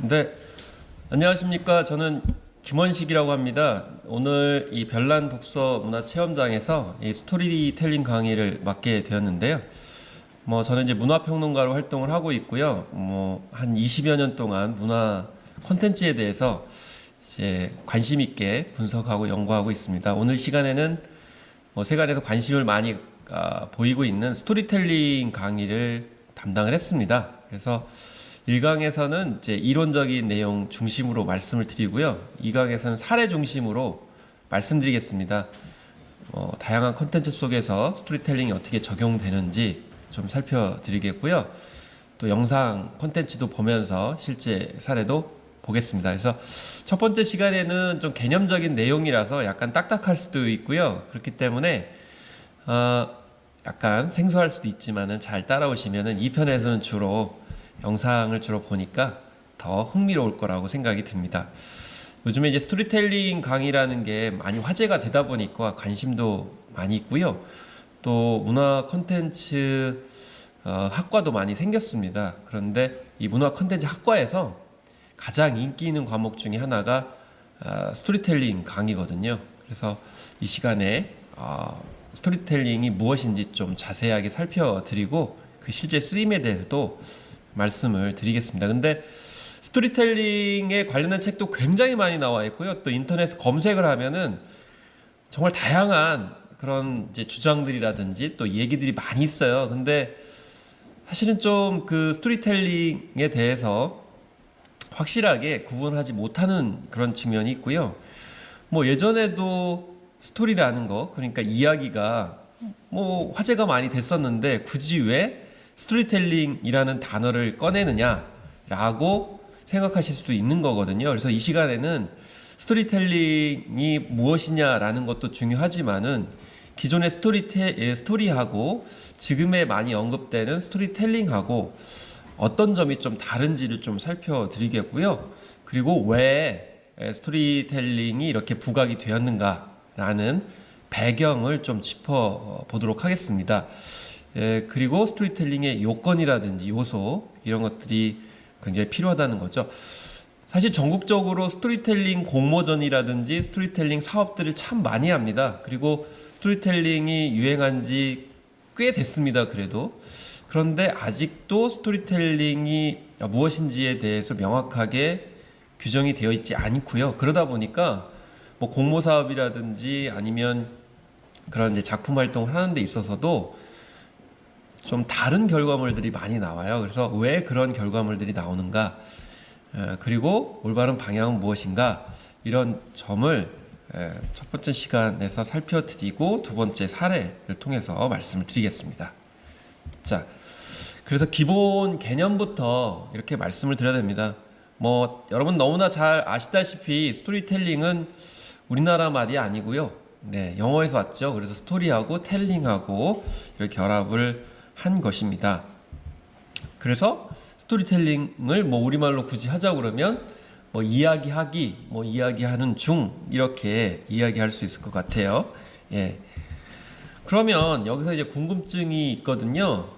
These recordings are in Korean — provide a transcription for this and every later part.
네, 안녕하십니까. 저는 김원식이라고 합니다. 오늘 이 별난 독서 문화 체험장에서 이 스토리텔링 강의를 맡게 되었는데요. 저는 이제 문화평론가로 활동을 하고 있고요. 한 20여 년 동안 문화 콘텐츠에 대해서 이제 관심 있게 분석하고 연구하고 있습니다. 오늘 시간에는 세간에서 관심을 많이 보이고 있는 스토리텔링 강의를 담당을 했습니다. 그래서 1강에서는 이제 이론적인 내용 중심으로 말씀을 드리고요. 2강에서는 사례 중심으로 말씀드리겠습니다. 다양한 콘텐츠 속에서 스토리텔링이 어떻게 적용되는지 좀 살펴드리겠고요. 또 영상 콘텐츠도 보면서 실제 사례도 보겠습니다. 그래서 첫 번째 시간에는 좀 개념적인 내용이라서 약간 딱딱할 수도 있고요. 그렇기 때문에 약간 생소할 수도 있지만은 잘 따라오시면은 2편에서는 영상을 주로 보니까 더 흥미로울 거라고 생각이 듭니다. 요즘에 이제 스토리텔링 강의라는 게 많이 화제가 되다 보니까 관심도 많이 있고요. 또 문화 콘텐츠 학과도 많이 생겼습니다. 그런데 이 문화 콘텐츠 학과에서 가장 인기 있는 과목 중에 하나가 스토리텔링 강의거든요. 그래서 이 시간에 스토리텔링이 무엇인지 좀 자세하게 살펴드리고 그 실제 쓰임에 대해서도 말씀을 드리겠습니다. 근데 스토리텔링에 관련된 책도 굉장히 많이 나와 있고요. 또 인터넷 검색을 하면은 정말 다양한 그런 이제 주장들이라든지 또 얘기들이 많이 있어요. 근데 사실은 좀 그 스토리텔링에 대해서 확실하게 구분하지 못하는 그런 측면이 있고요. 예전에도 스토리라는 거, 그러니까 이야기가 화제가 많이 됐었는데 굳이 왜 스토리텔링이라는 단어를 꺼내느냐라고 생각하실 수도 있는 거거든요. 그래서 이 시간에는 스토리텔링이 무엇이냐라는 것도 중요하지만은 기존의 스토리하고 지금에 많이 언급되는 스토리텔링하고 어떤 점이 좀 다른지를 좀 살펴드리겠고요. 그리고 왜 스토리텔링이 이렇게 부각이 되었는가라는 배경을 좀 짚어보도록 하겠습니다. 그리고 스토리텔링의 요건이라든지 요소 이런 것들이 굉장히 필요하다는 거죠. 사실 전국적으로 스토리텔링 공모전이라든지 스토리텔링 사업들을 참 많이 합니다. 그리고 스토리텔링이 유행한 지 꽤 됐습니다. 그런데 아직도 스토리텔링이 무엇인지에 대해서 명확하게 규정이 되어 있지 않고요. 그러다 보니까 공모 사업이라든지 아니면 그런 이제 작품 활동을 하는 데 있어서도 좀 다른 결과물들이 많이 나와요. 그래서 왜 그런 결과물들이 나오는가, 그리고 올바른 방향은 무엇인가, 이런 점을 첫 번째 시간에서 살펴드리고 두 번째 사례를 통해서 말씀을 드리겠습니다. 자, 그래서 기본 개념부터 이렇게 말씀을 드려야 됩니다. 여러분 너무나 잘 아시다시피 스토리텔링은 우리나라 말이 아니고요. 네, 영어에서 왔죠. 그래서 스토리하고 텔링하고 이렇게 결합을 한 것입니다. 그래서 스토리텔링을 우리말로 굳이 하자 그러면 이야기하기, 이야기하는 중 이렇게 이야기할 수 있을 것 같아요. 예. 그러면 여기서 이제 궁금증이 있거든요.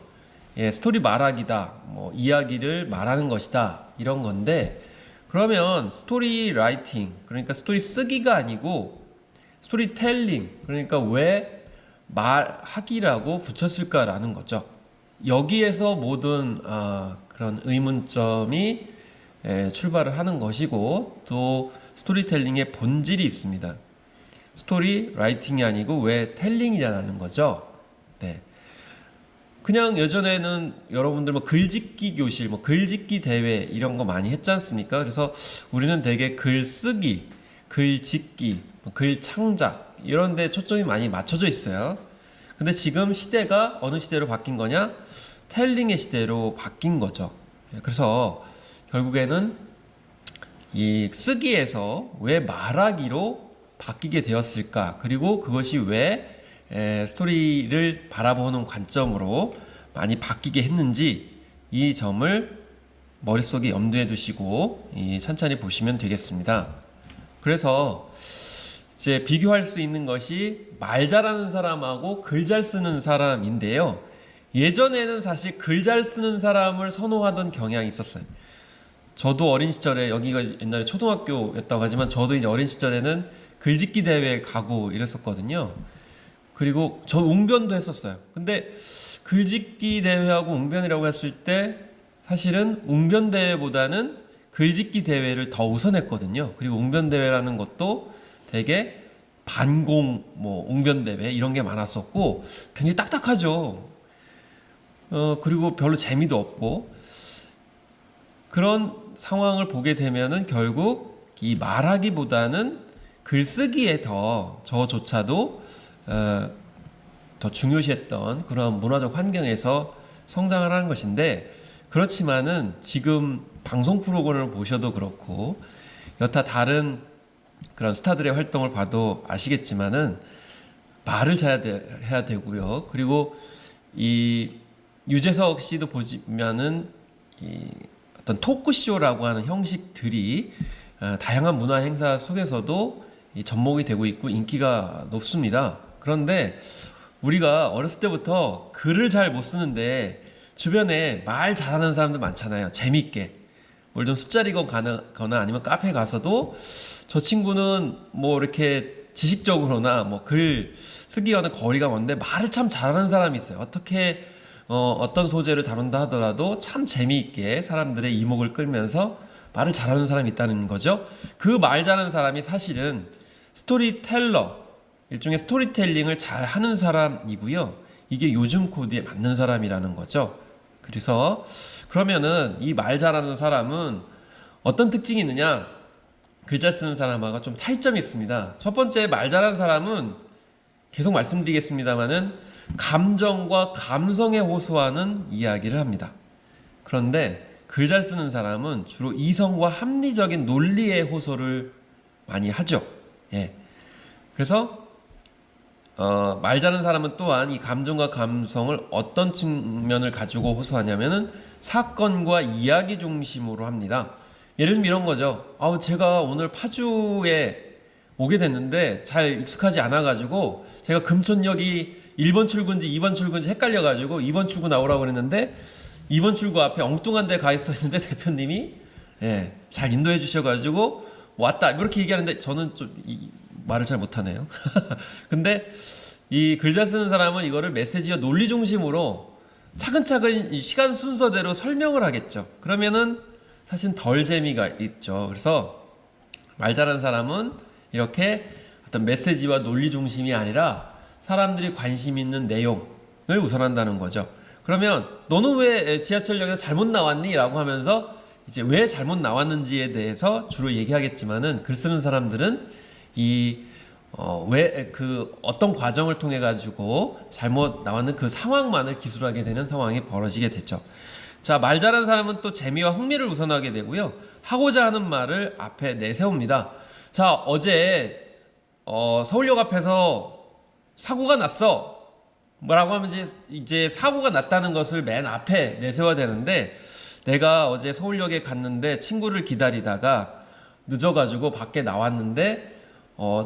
예, 스토리 말하기다, 이야기를 말하는 것이다 이런 건데, 그러면 스토리 라이팅, 그러니까 스토리 쓰기가 아니고 스토리텔링, 그러니까 왜 말하기라고 붙였을까라는 거죠. 여기에서 모든 그런 의문점이 출발을 하는 것이고, 또 스토리텔링의 본질이 있습니다. 스토리 라이팅이 아니고 왜 텔링이냐는 거죠. 네. 그냥 예전에는 여러분들 글짓기 교실, 글짓기 대회 이런 거 많이 했지 않습니까? 그래서 우리는 되게 글 쓰기, 글 짓기, 글 창작 이런 데 초점이 많이 맞춰져 있어요. 근데 지금 시대가 어느 시대로 바뀐 거냐? 텔링의 시대로 바뀐 거죠. 그래서 결국에는 이 쓰기에서 왜 말하기로 바뀌게 되었을까? 그리고 그것이 왜 스토리를 바라보는 관점으로 많이 바뀌게 했는지 이 점을 머릿속에 염두에 두시고 천천히 보시면 되겠습니다. 그래서 이제 비교할 수 있는 것이 말 잘하는 사람하고 글 잘 쓰는 사람인데요. 예전에는 사실 글 잘 쓰는 사람을 선호하던 경향이 있었어요. 저도 어린 시절에 여기가 옛날에 초등학교였다고 하지만 저도 이제 어린 시절에는 글짓기 대회에 가고 이랬었거든요. 그리고 저 웅변도 했었어요. 근데 글짓기 대회하고 웅변이라고 했을 때 사실은 웅변 대회보다는 글짓기 대회를 더 우선했거든요. 그리고 웅변 대회라는 것도 되게 반공, 뭐 웅변 대회 이런 게 많았었고 굉장히 딱딱하죠. 그리고 별로 재미도 없고 그런 상황을 보게 되면은 결국 이 말하기보다는 글쓰기에 더 저조차도 더 중요시했던 그런 문화적 환경에서 성장을 하는 것인데 그렇지만은 지금 방송 프로그램을 보셔도 그렇고 여타 다른 그런 스타들의 활동을 봐도 아시겠지만은 말을 해야 되고요. 그리고 이 유재석 씨도 보시면은 이 어떤 토크쇼라고 하는 형식들이 다양한 문화 행사 속에서도 접목이 되고 있고 인기가 높습니다. 그런데 우리가 어렸을 때부터 글을 잘 못 쓰는데 주변에 말 잘하는 사람들 많잖아요. 재밌게. 뭘 좀 술자리거나 아니면 카페 가서도 저 친구는 뭐 이렇게 지식적으로나 뭐 글 쓰기와는 거리가 먼데 말을 참 잘하는 사람이 있어요. 어떻게 어떤 소재를 다룬다 하더라도 참 재미있게 사람들의 이목을 끌면서 말을 잘하는 사람이 있다는 거죠. 그 말 잘하는 사람이 사실은 스토리텔러, 일종의 스토리텔링을 잘 하는 사람이고요. 이게 요즘 코드에 맞는 사람이라는 거죠. 그래서 그러면은 이 말 잘하는 사람은 어떤 특징이 있느냐? 글자 쓰는 사람하고 좀 차이점이 있습니다. 첫 번째 말 잘하는 사람은 계속 말씀드리겠습니다만은 감정과 감성에 호소하는 이야기를 합니다. 그런데 글 잘 쓰는 사람은 주로 이성과 합리적인 논리에 호소를 많이 하죠. 예. 그래서 말 잘하는 사람은 또한 이 감정과 감성을 어떤 측면을 가지고 호소하냐면은 사건과 이야기 중심으로 합니다. 예를 들면 이런 거죠. 제가 오늘 파주에 오게 됐는데 잘 익숙하지 않아가지고 제가 금천역이 1번 출구인지 2번 출구인지 헷갈려가지고 2번 출구 나오라고 그랬는데 2번 출구 앞에 엉뚱한 데 가 있었는데 대표님이 잘 인도해 주셔가지고 왔다 이렇게 얘기하는데 저는 좀 말을 잘 못하네요. 근데 이 글 잘 쓰는 사람은 이거를 메시지와 논리 중심으로 차근차근 시간 순서대로 설명을 하겠죠. 그러면은 사실 덜 재미가 있죠. 그래서 말 잘하는 사람은 이렇게 어떤 메시지와 논리 중심이 아니라 사람들이 관심 있는 내용을 우선한다는 거죠. 그러면 너는 왜 지하철역에서 잘못 나왔니? 라고 하면서 이제 왜 잘못 나왔는지에 대해서 주로 얘기하겠지만은 글 쓰는 사람들은 왜 어떤 과정을 통해 가지고 잘못 나왔는 그 상황만을 기술하게 되는 상황이 벌어지게 되죠. 자, 말 잘하는 사람은 또 재미와 흥미를 우선하게 되고요. 하고자 하는 말을 앞에 내세웁니다. 자, 어제 서울역 앞에서 사고가 났어. 뭐라고 하면 이제 사고가 났다는 것을 맨 앞에 내세워야 되는데 내가 어제 서울역에 갔는데 친구를 기다리다가 늦어가지고 밖에 나왔는데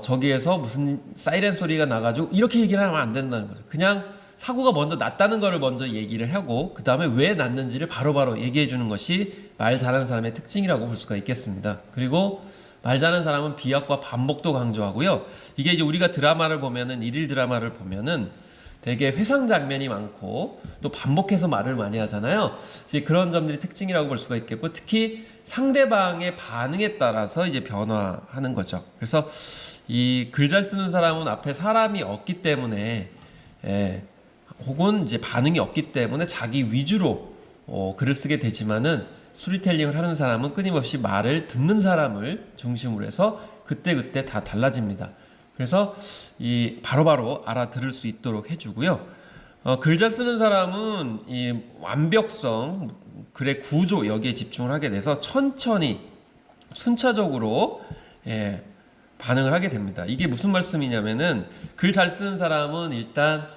저기에서 무슨 사이렌 소리가 나가지고 이렇게 얘기를 하면 안 된다는 거죠. 그냥 사고가 먼저 났다는 거를 먼저 얘기를 하고 그 다음에 왜 났는지를 바로바로 얘기해 주는 것이 말 잘하는 사람의 특징이라고 볼 수가 있겠습니다. 그리고 말 잘하는 사람은 비약과 반복도 강조하고요. 이게 이제 우리가 드라마를 보면은 일일 드라마를 보면은 되게 회상 장면이 많고 또 반복해서 말을 많이 하잖아요. 이제 그런 점들이 특징이라고 볼 수가 있겠고 특히 상대방의 반응에 따라서 이제 변화하는 거죠. 그래서 이 글 잘 쓰는 사람은 앞에 사람이 없기 때문에 혹은 이제 반응이 없기 때문에 자기 위주로 글을 쓰게 되지만은 스토리텔링을 하는 사람은 끊임없이 말을 듣는 사람을 중심으로 해서 그때그때 다 달라집니다. 그래서 이 바로바로 알아들을 수 있도록 해주고요. 글 잘 쓰는 사람은 이 완벽성, 글의 구조 여기에 집중을 하게 돼서 천천히 순차적으로 반응을 하게 됩니다. 이게 무슨 말씀이냐면은 글 잘 쓰는 사람은 일단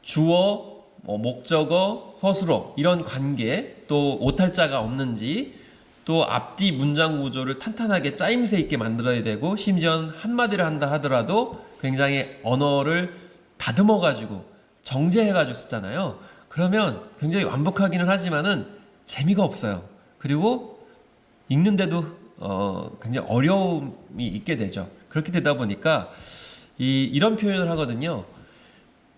주어, 목적어, 서술어 이런 관계 또 오탈자가 없는지 또 앞뒤 문장 구조를 탄탄하게 짜임새 있게 만들어야 되고 심지어 한마디를 한다 하더라도 굉장히 언어를 다듬어 가지고 정제해 가지고 쓰잖아요. 그러면 굉장히 완벽하기는 하지만은 재미가 없어요. 그리고 읽는데도 굉장히 어려움이 있게 되죠. 그렇게 되다 보니까 이런 표현을 하거든요.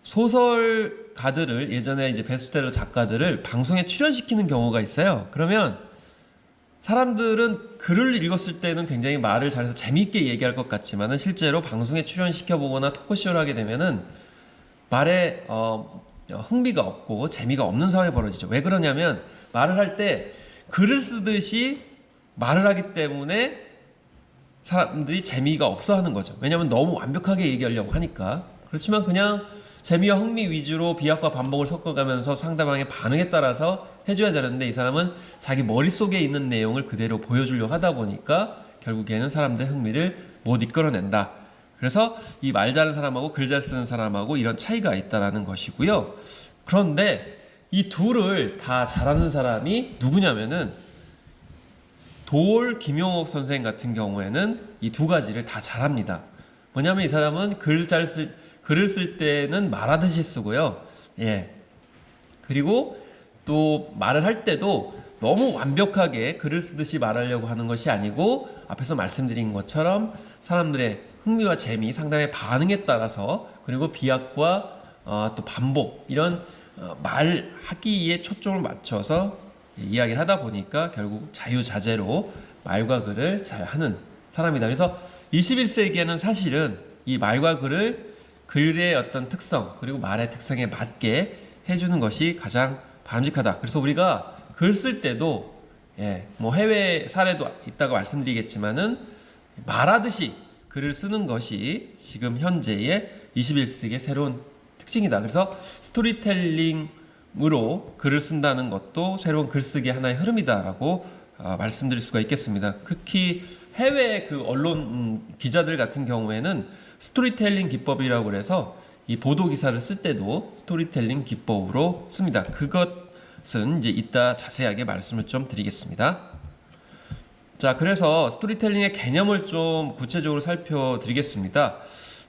소설가들을 예전에 이제 베스트셀러 작가들을 방송에 출연시키는 경우가 있어요. 그러면 사람들은 글을 읽었을 때는 굉장히 말을 잘해서 재미있게 얘기할 것 같지만은 실제로 방송에 출연시켜 보거나 토크쇼를 하게 되면은 말에 흥미가 없고 재미가 없는 상황이 벌어지죠. 왜 그러냐면 말을 할 때 글을 쓰듯이 말을 하기 때문에 사람들이 재미가 없어 하는 거죠. 왜냐면 너무 완벽하게 얘기하려고 하니까. 그렇지만 그냥 재미와 흥미 위주로 비약과 반복을 섞어가면서 상대방의 반응에 따라서 해줘야 되는데 이 사람은 자기 머릿속에 있는 내용을 그대로 보여주려고 하다 보니까 결국에는 사람들의 흥미를 못 이끌어낸다. 그래서 이 말 잘하는 사람하고 글 잘 쓰는 사람하고 이런 차이가 있다라는 것이고요. 그런데 이 둘을 다 잘하는 사람이 누구냐면은 도올 김용옥 선생 같은 경우에는 이 두 가지를 다 잘합니다. 뭐냐면 이 사람은 글을 쓸 때는 말하듯이 쓰고요. 예. 그리고 또 말을 할 때도 너무 완벽하게 글을 쓰듯이 말하려고 하는 것이 아니고 앞에서 말씀드린 것처럼 사람들의 흥미와 재미, 상대방의 반응에 따라서 그리고 비약과 또 반복 이런 말하기에 초점을 맞춰서 이야기를 하다 보니까 결국 자유자재로 말과 글을 잘 하는 사람이다. 그래서 21세기에는 사실은 이 말과 글의 어떤 특성 그리고 말의 특성에 맞게 해주는 것이 가장 바람직하다. 그래서 우리가 글 쓸 때도 뭐 해외 사례도 있다고 말씀드리겠지만은 말하듯이 글을 쓰는 것이 지금 현재의 21세기의 새로운 특징이다. 그래서 스토리텔링으로 글을 쓴다는 것도 새로운 글쓰기 하나의 흐름이다라고 말씀드릴 수가 있겠습니다. 특히 해외 그 언론 기자들 같은 경우에는 스토리텔링 기법이라고 해서 이 보도 기사를 쓸 때도 스토리텔링 기법으로 씁니다. 그것은 이제 이따 자세하게 말씀을 좀 드리겠습니다. 자, 그래서 스토리텔링의 개념을 좀 구체적으로 살펴드리겠습니다.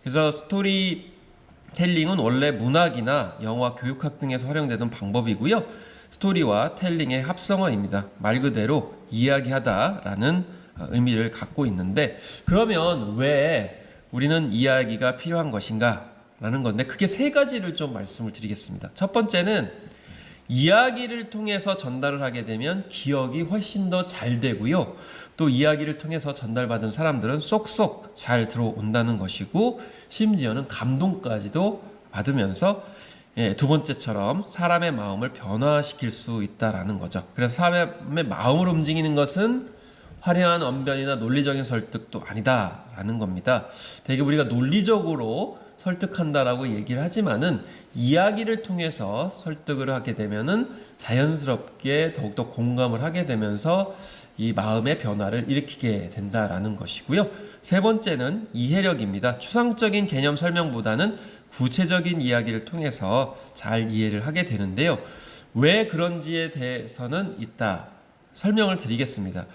그래서 스토리텔링은 원래 문학이나 영화, 교육학 등에서 활용되는 방법이고요. 스토리와 텔링의 합성어입니다. 말 그대로 이야기하다라는 의미를 갖고 있는데 그러면 왜 우리는 이야기가 필요한 것인가? 라는 건데 크게 세 가지를 좀 말씀을 드리겠습니다. 첫 번째는 이야기를 통해서 전달을 하게 되면 기억이 훨씬 더 잘 되고요. 또 이야기를 통해서 전달받은 사람들은 쏙쏙 잘 들어온다는 것이고 심지어는 감동까지도 받으면서 두 번째처럼 사람의 마음을 변화시킬 수 있다라는 거죠. 그래서 사람의 마음을 움직이는 것은 화려한 언변이나 논리적인 설득도 아니다라는 겁니다. 되게 우리가 논리적으로 설득한다라고 얘기를 하지만은 이야기를 통해서 설득을 하게 되면은 자연스럽게 더욱더 공감을 하게 되면서 이 마음의 변화를 일으키게 된다라는 것이고요. 세 번째는 이해력입니다. 추상적인 개념 설명보다는 구체적인 이야기를 통해서 잘 이해를 하게 되는데요. 왜 그런지에 대해서는 이따 설명을 드리겠습니다.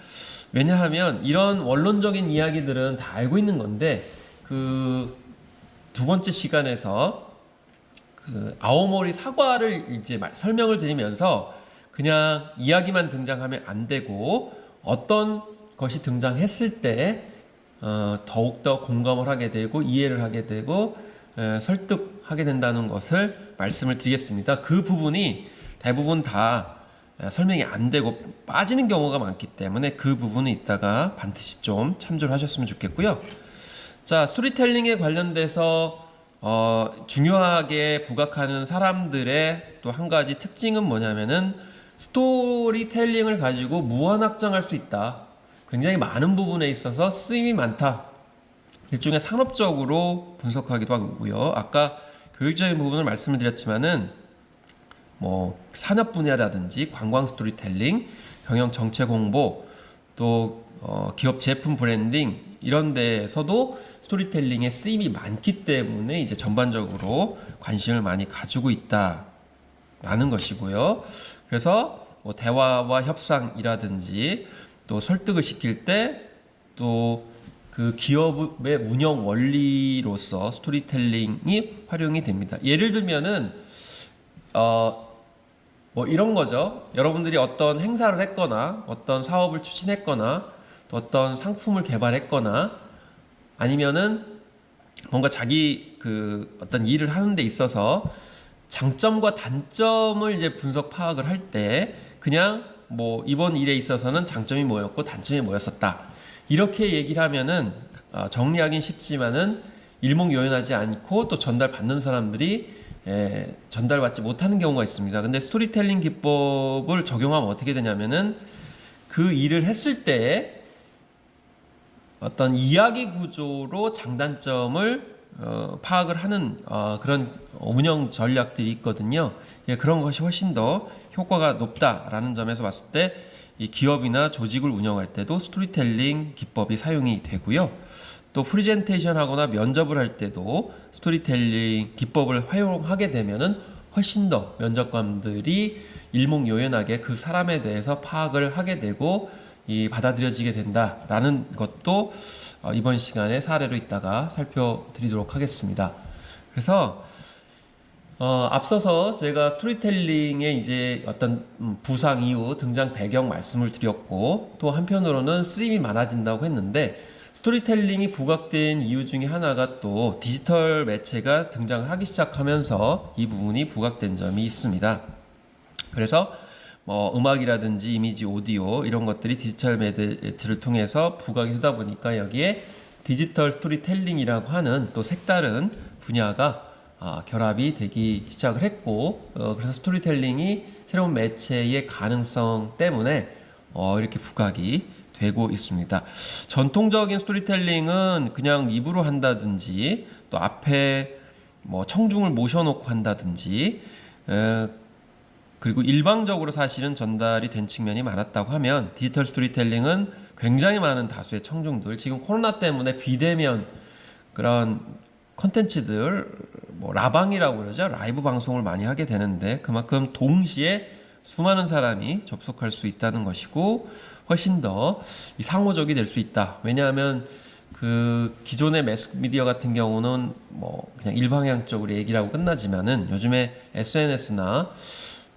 왜냐하면 이런 원론적인 이야기들은 다 알고 있는 건데 그 두 번째 시간에서 그 아오모리 사과를 이제 설명을 드리면서 그냥 이야기만 등장하면 안 되고 어떤 것이 등장했을 때 더욱더 공감을 하게 되고 이해를 하게 되고 설득하게 된다는 것을 말씀을 드리겠습니다. 그 부분이 대부분 다 설명이 안 되고 빠지는 경우가 많기 때문에 그 부분은 이따가 반드시 좀 참조를 하셨으면 좋겠고요. 자, 스토리텔링에 관련돼서 중요하게 부각하는 사람들의 또 한 가지 특징은 뭐냐면은 스토리텔링을 가지고 무한확장할 수 있다. 굉장히 많은 부분에 있어서 쓰임이 많다. 일종의 산업적으로 분석하기도 하고요. 아까 교육적인 부분을 말씀을 드렸지만은 뭐 산업 분야라든지 관광 스토리텔링, 경영 정책 홍보, 또 기업 제품 브랜딩 이런 데에서도 스토리텔링의 쓰임이 많기 때문에 이제 전반적으로 관심을 많이 가지고 있다라는 것이고요. 그래서 뭐 대화와 협상이라든지 또 설득을 시킬 때 또 그 기업의 운영 원리로서 스토리텔링이 활용이 됩니다. 예를 들면은 뭐 이런 거죠. 여러분들이 어떤 행사를 했거나 어떤 사업을 추진했거나 또 어떤 상품을 개발했거나 아니면은 뭔가 자기 그 어떤 일을 하는 데 있어서 장점과 단점을 이제 분석 파악을 할 때 그냥 뭐 이번 일에 있어서는 장점이 뭐였고 단점이 뭐였었다. 이렇게 얘기를 하면은 정리하긴 쉽지만은 일목요연하지 않고 또 전달받는 사람들이 전달받지 못하는 경우가 있습니다. 근데 스토리텔링 기법을 적용하면 어떻게 되냐면은 그 일을 했을 때 어떤 이야기 구조로 장단점을 파악을 하는 그런 운영 전략들이 있거든요. 그런 것이 훨씬 더 효과가 높다라는 점에서 봤을 때 이 기업이나 조직을 운영할 때도 스토리텔링 기법이 사용이 되고요. 또 프리젠테이션 하거나 면접을 할 때도 스토리텔링 기법을 활용하게 되면은 훨씬 더 면접관들이 일목요연하게 그 사람에 대해서 파악을 하게 되고 받아들여지게 된다라는 것도 이번 시간에 사례로 이따가 살펴드리도록 하겠습니다. 그래서 앞서서 제가 스토리텔링의 이제 어떤 부상 이후 등장 배경 말씀을 드렸고 또 한편으로는 쓰임이 많아진다고 했는데 스토리텔링이 부각된 이유 중에 하나가 또 디지털 매체가 등장을 하기 시작하면서 이 부분이 부각된 점이 있습니다. 그래서 뭐 음악이라든지 이미지, 오디오 이런 것들이 디지털 매체를 통해서 부각이 되다 보니까 여기에 디지털 스토리텔링이라고 하는 또 색다른 분야가 결합이 되기 시작을 했고 그래서 스토리텔링이 새로운 매체의 가능성 때문에 이렇게 부각이 되고 있습니다. 전통적인 스토리텔링은 그냥 입으로 한다든지 또 앞에 뭐 청중을 모셔놓고 한다든지 그리고 일방적으로 사실은 전달이 된 측면이 많았다고 하면 디지털 스토리텔링은 굉장히 많은 다수의 청중들 지금 코로나 때문에 비대면 그런 컨텐츠들 뭐 라방이라고 그러죠. 라이브 방송을 많이 하게 되는데 그만큼 동시에 수많은 사람이 접속할 수 있다는 것이고 훨씬 더 상호적이 될 수 있다. 왜냐하면 그 기존의 매스미디어 같은 경우는 뭐 그냥 일방향적으로 얘기를 하고 끝나지만은 요즘에 SNS나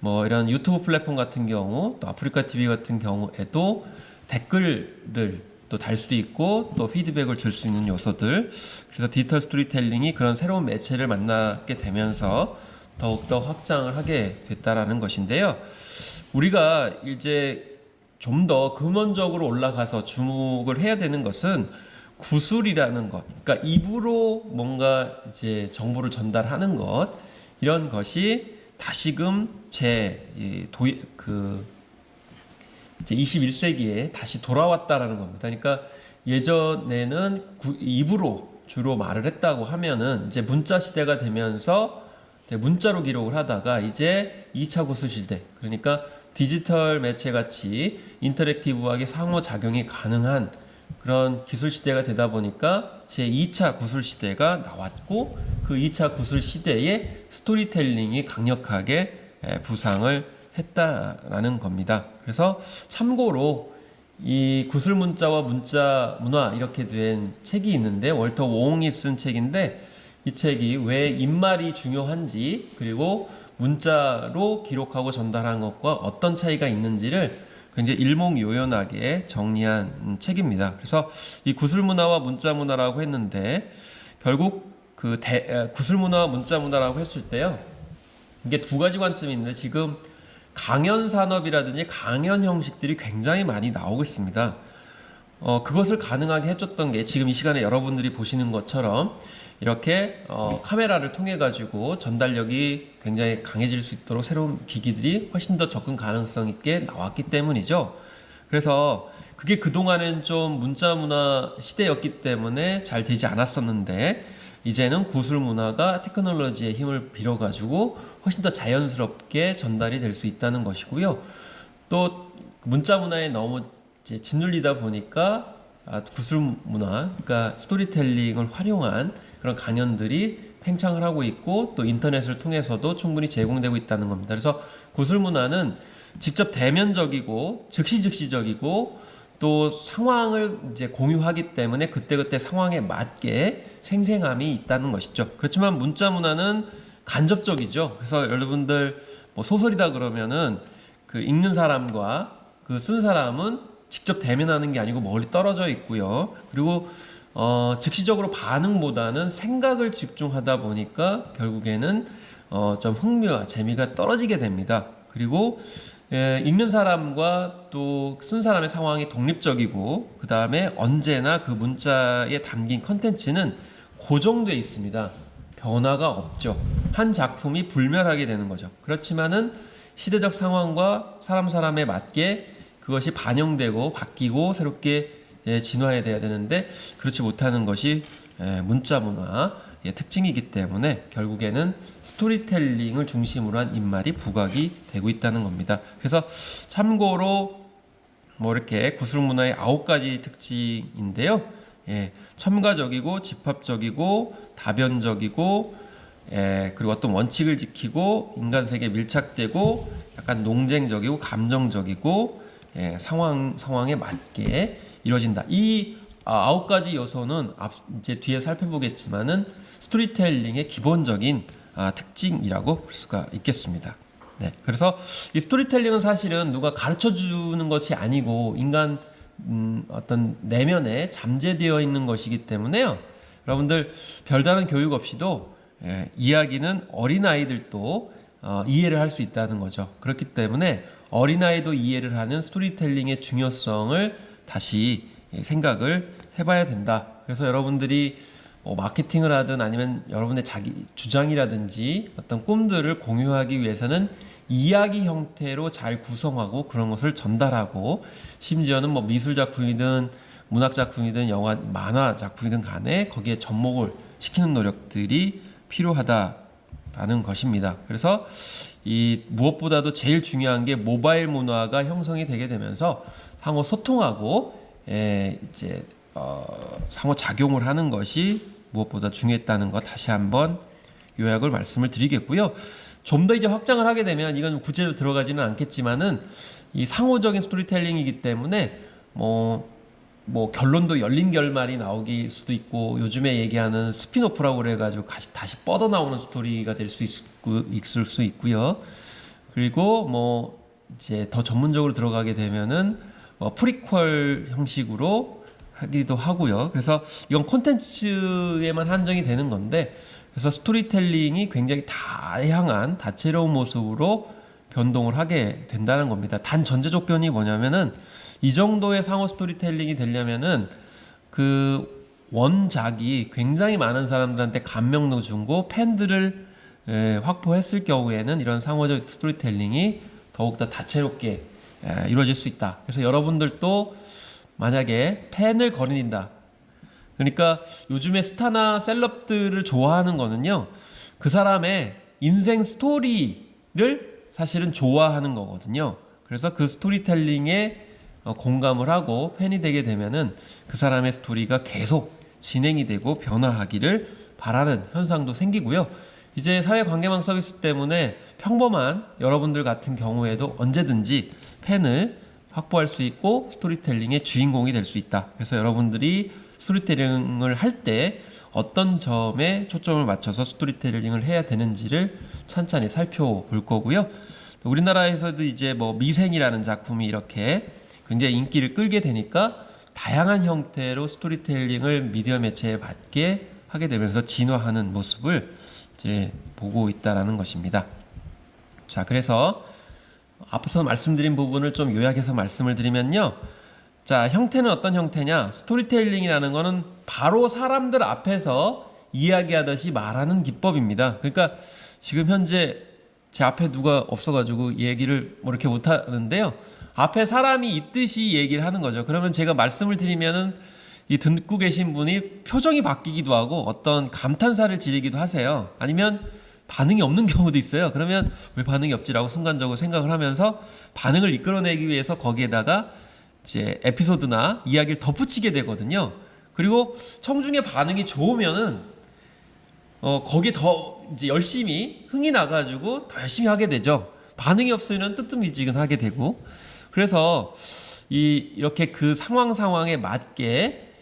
뭐 이런 유튜브 플랫폼 같은 경우 또 아프리카 TV 같은 경우에도 댓글을 또 달 수도 있고 또 피드백을 줄 수 있는 요소들 그래서 디지털 스토리텔링이 그런 새로운 매체를 만나게 되면서 더욱더 확장을 하게 됐다라는 것인데요. 우리가 이제 좀 더 근원적으로 올라가서 주목을 해야 되는 것은 구술이라는 것, 그러니까 입으로 뭔가 이제 정보를 전달하는 것 이런 것이 다시금 이제 21세기에 다시 돌아왔다라는 겁니다. 그러니까 예전에는 입으로 주로 말을 했다고 하면은 이제 문자 시대가 되면서 문자로 기록을 하다가 이제 2차 구술 시대, 그러니까 디지털 매체 같이 인터랙티브하게 상호작용이 가능한 그런 기술 시대가 되다 보니까 제 2차 구술 시대가 나왔고 그 2차 구술 시대에 스토리텔링이 강력하게 부상을 했다라는 겁니다. 그래서 참고로 이 구술 문자와 문자 문화 이렇게 된 책이 있는데 월터 웡이 쓴 책인데 이 책이 왜 입말이 중요한지 그리고 문자로 기록하고 전달한 것과 어떤 차이가 있는지를 굉장히 일목요연하게 정리한 책입니다. 그래서 이 구술 문화와 문자 문화라고 했는데 결국 구술 문화와 문자 문화라고 했을 때요. 이게 두 가지 관점이 있는데 지금 강연 산업이라든지 강연 형식들이 굉장히 많이 나오고 있습니다. 그것을 가능하게 해줬던 게 지금 이 시간에 여러분들이 보시는 것처럼 이렇게 카메라를 통해 가지고 전달력이 굉장히 강해질 수 있도록 새로운 기기들이 훨씬 더 접근 가능성 있게 나왔기 때문이죠. 그래서 그게 그동안은 좀 문자 문화 시대였기 때문에 잘 되지 않았었는데 이제는 구술 문화가 테크놀로지의 힘을 빌어 가지고 훨씬 더 자연스럽게 전달이 될 수 있다는 것이고요. 또 문자 문화에 너무 이제 짓눌리다 보니까 구술 문화, 그러니까 스토리텔링을 활용한 그런 강연들이 팽창을 하고 있고 또 인터넷을 통해서도 충분히 제공되고 있다는 겁니다. 그래서 구술 문화는 직접 대면적이고 즉시적이고 또 상황을 이제 공유하기 때문에 그때그때 상황에 맞게 생생함이 있다는 것이죠. 그렇지만 문자 문화는 간접적이죠. 그래서 여러분들 뭐 소설이다 그러면은 그 읽는 사람과 그 쓴 사람은 직접 대면하는 게 아니고 멀리 떨어져 있고요. 그리고 즉시적으로 반응보다는 생각을 집중하다 보니까 결국에는 좀 흥미와 재미가 떨어지게 됩니다. 그리고 읽는 사람과 또 쓴 사람의 상황이 독립적이고 그 다음에 언제나 그 문자에 담긴 컨텐츠는 고정돼 있습니다. 변화가 없죠. 한 작품이 불멸하게 되는 거죠. 그렇지만은 시대적 상황과 사람에 맞게 그것이 반영되고 바뀌고 새롭게 진화해야 되는데 그렇지 못하는 것이 문자 문화의 특징이기 때문에 결국에는 스토리텔링을 중심으로 한 입말이 부각이 되고 있다는 겁니다. 그래서 참고로 뭐 이렇게 구슬 문화의 9가지 특징인데요. 첨가적이고 집합적이고 다변적이고 그리고 어떤 원칙을 지키고 인간 세계에 밀착되고 약간 농쟁적이고 감정적이고 상황에 맞게 이루어진다. 이 9가지 요소는 이제 뒤에 살펴보겠지만은 스토리텔링의 기본적인 특징이라고 볼 수가 있겠습니다. 네, 그래서 이 스토리텔링은 사실은 누가 가르쳐 주는 것이 아니고 인간 어떤 내면에 잠재되어 있는 것이기 때문에요. 여러분들 별다른 교육 없이도 이야기는 어린아이들도 이해를 할 수 있다는 거죠. 그렇기 때문에 어린아이도 이해를 하는 스토리텔링의 중요성을 다시 생각을 해봐야 된다. 그래서 여러분들이 마케팅을 하든 아니면 여러분의 자기 주장이라든지 어떤 꿈들을 공유하기 위해서는 이야기 형태로 잘 구성하고 그런 것을 전달하고 심지어는 뭐 미술 작품이든 문학 작품이든 영화, 만화 작품이든 간에 거기에 접목을 시키는 노력들이 필요하다라는 것입니다. 그래서 이 무엇보다도 제일 중요한 게 모바일 문화가 형성이 되게 되면서 상호 소통하고 이제 상호 작용을 하는 것이 무엇보다 중요했다는 것 다시 한번 요약을 말씀을 드리겠고요. 좀 더 이제 확장을 하게 되면 이건 구체적으로 들어가지는 않겠지만은 이 상호적인 스토리텔링이기 때문에 뭐 결론도 열린 결말이 나오기 수도 있고 요즘에 얘기하는 스핀오프라고 그래가지고 다시 뻗어 나오는 스토리가 될 수 있을 수 있고요. 그리고 뭐 이제 더 전문적으로 들어가게 되면은 프리퀄 형식으로 하기도 하고요. 그래서 이건 콘텐츠에만 한정이 되는 건데 그래서 스토리텔링이 굉장히 다양한 다채로운 모습으로 변동을 하게 된다는 겁니다. 단 전제 조건이 뭐냐면은 이 정도의 상호 스토리텔링이 되려면은 그 원작이 굉장히 많은 사람들한테 감명도 주고 팬들을 확보했을 경우에는 이런 상호적 스토리텔링이 더욱더 다채롭게 이루어질 수 있다. 그래서 여러분들도 만약에 팬을 거린다. 그러니까 요즘에 스타나 셀럽들을 좋아하는 거는요. 그 사람의 인생 스토리를 사실은 좋아하는 거거든요. 그래서 그 스토리텔링에 공감을 하고 팬이 되게 되면은 그 사람의 스토리가 계속 진행이 되고 변화하기를 바라는 현상도 생기고요. 이제 사회관계망 서비스 때문에 평범한 여러분들 같은 경우에도 언제든지 팬을 확보할 수 있고 스토리텔링의 주인공이 될 수 있다. 그래서 여러분들이 스토리텔링을 할 때 어떤 점에 초점을 맞춰서 스토리텔링을 해야 되는지를 찬찬히 살펴볼 거고요. 우리나라에서도 이제 뭐 미생이라는 작품이 이렇게 굉장히 인기를 끌게 되니까 다양한 형태로 스토리텔링을 미디어 매체에 맞게 하게 되면서 진화하는 모습을 이제 보고 있다라는 것입니다. 자, 그래서 앞서 말씀드린 부분을 좀 요약해서 말씀을 드리면요. 자, 형태는 어떤 형태냐? 스토리텔링이라는 거는 바로 사람들 앞에서 이야기하듯이 말하는 기법입니다. 그러니까 지금 현재 제 앞에 누가 없어가지고 얘기를 뭐 이렇게 못하는데요. 앞에 사람이 있듯이 얘기를 하는 거죠. 그러면 제가 말씀을 드리면은 이 듣고 계신 분이 표정이 바뀌기도 하고 어떤 감탄사를 지르기도 하세요. 아니면 반응이 없는 경우도 있어요. 그러면 왜 반응이 없지라고 순간적으로 생각을 하면서 반응을 이끌어내기 위해서 거기에다가 이제 에피소드나 이야기를 덧붙이게 되거든요. 그리고 청중의 반응이 좋으면은 거기에 더 이제 열심히 흥이 나가지고 더 열심히 하게 되죠. 반응이 없으면 뜨뜻미지근하게 되고. 그래서 이렇게 그 상황에 맞게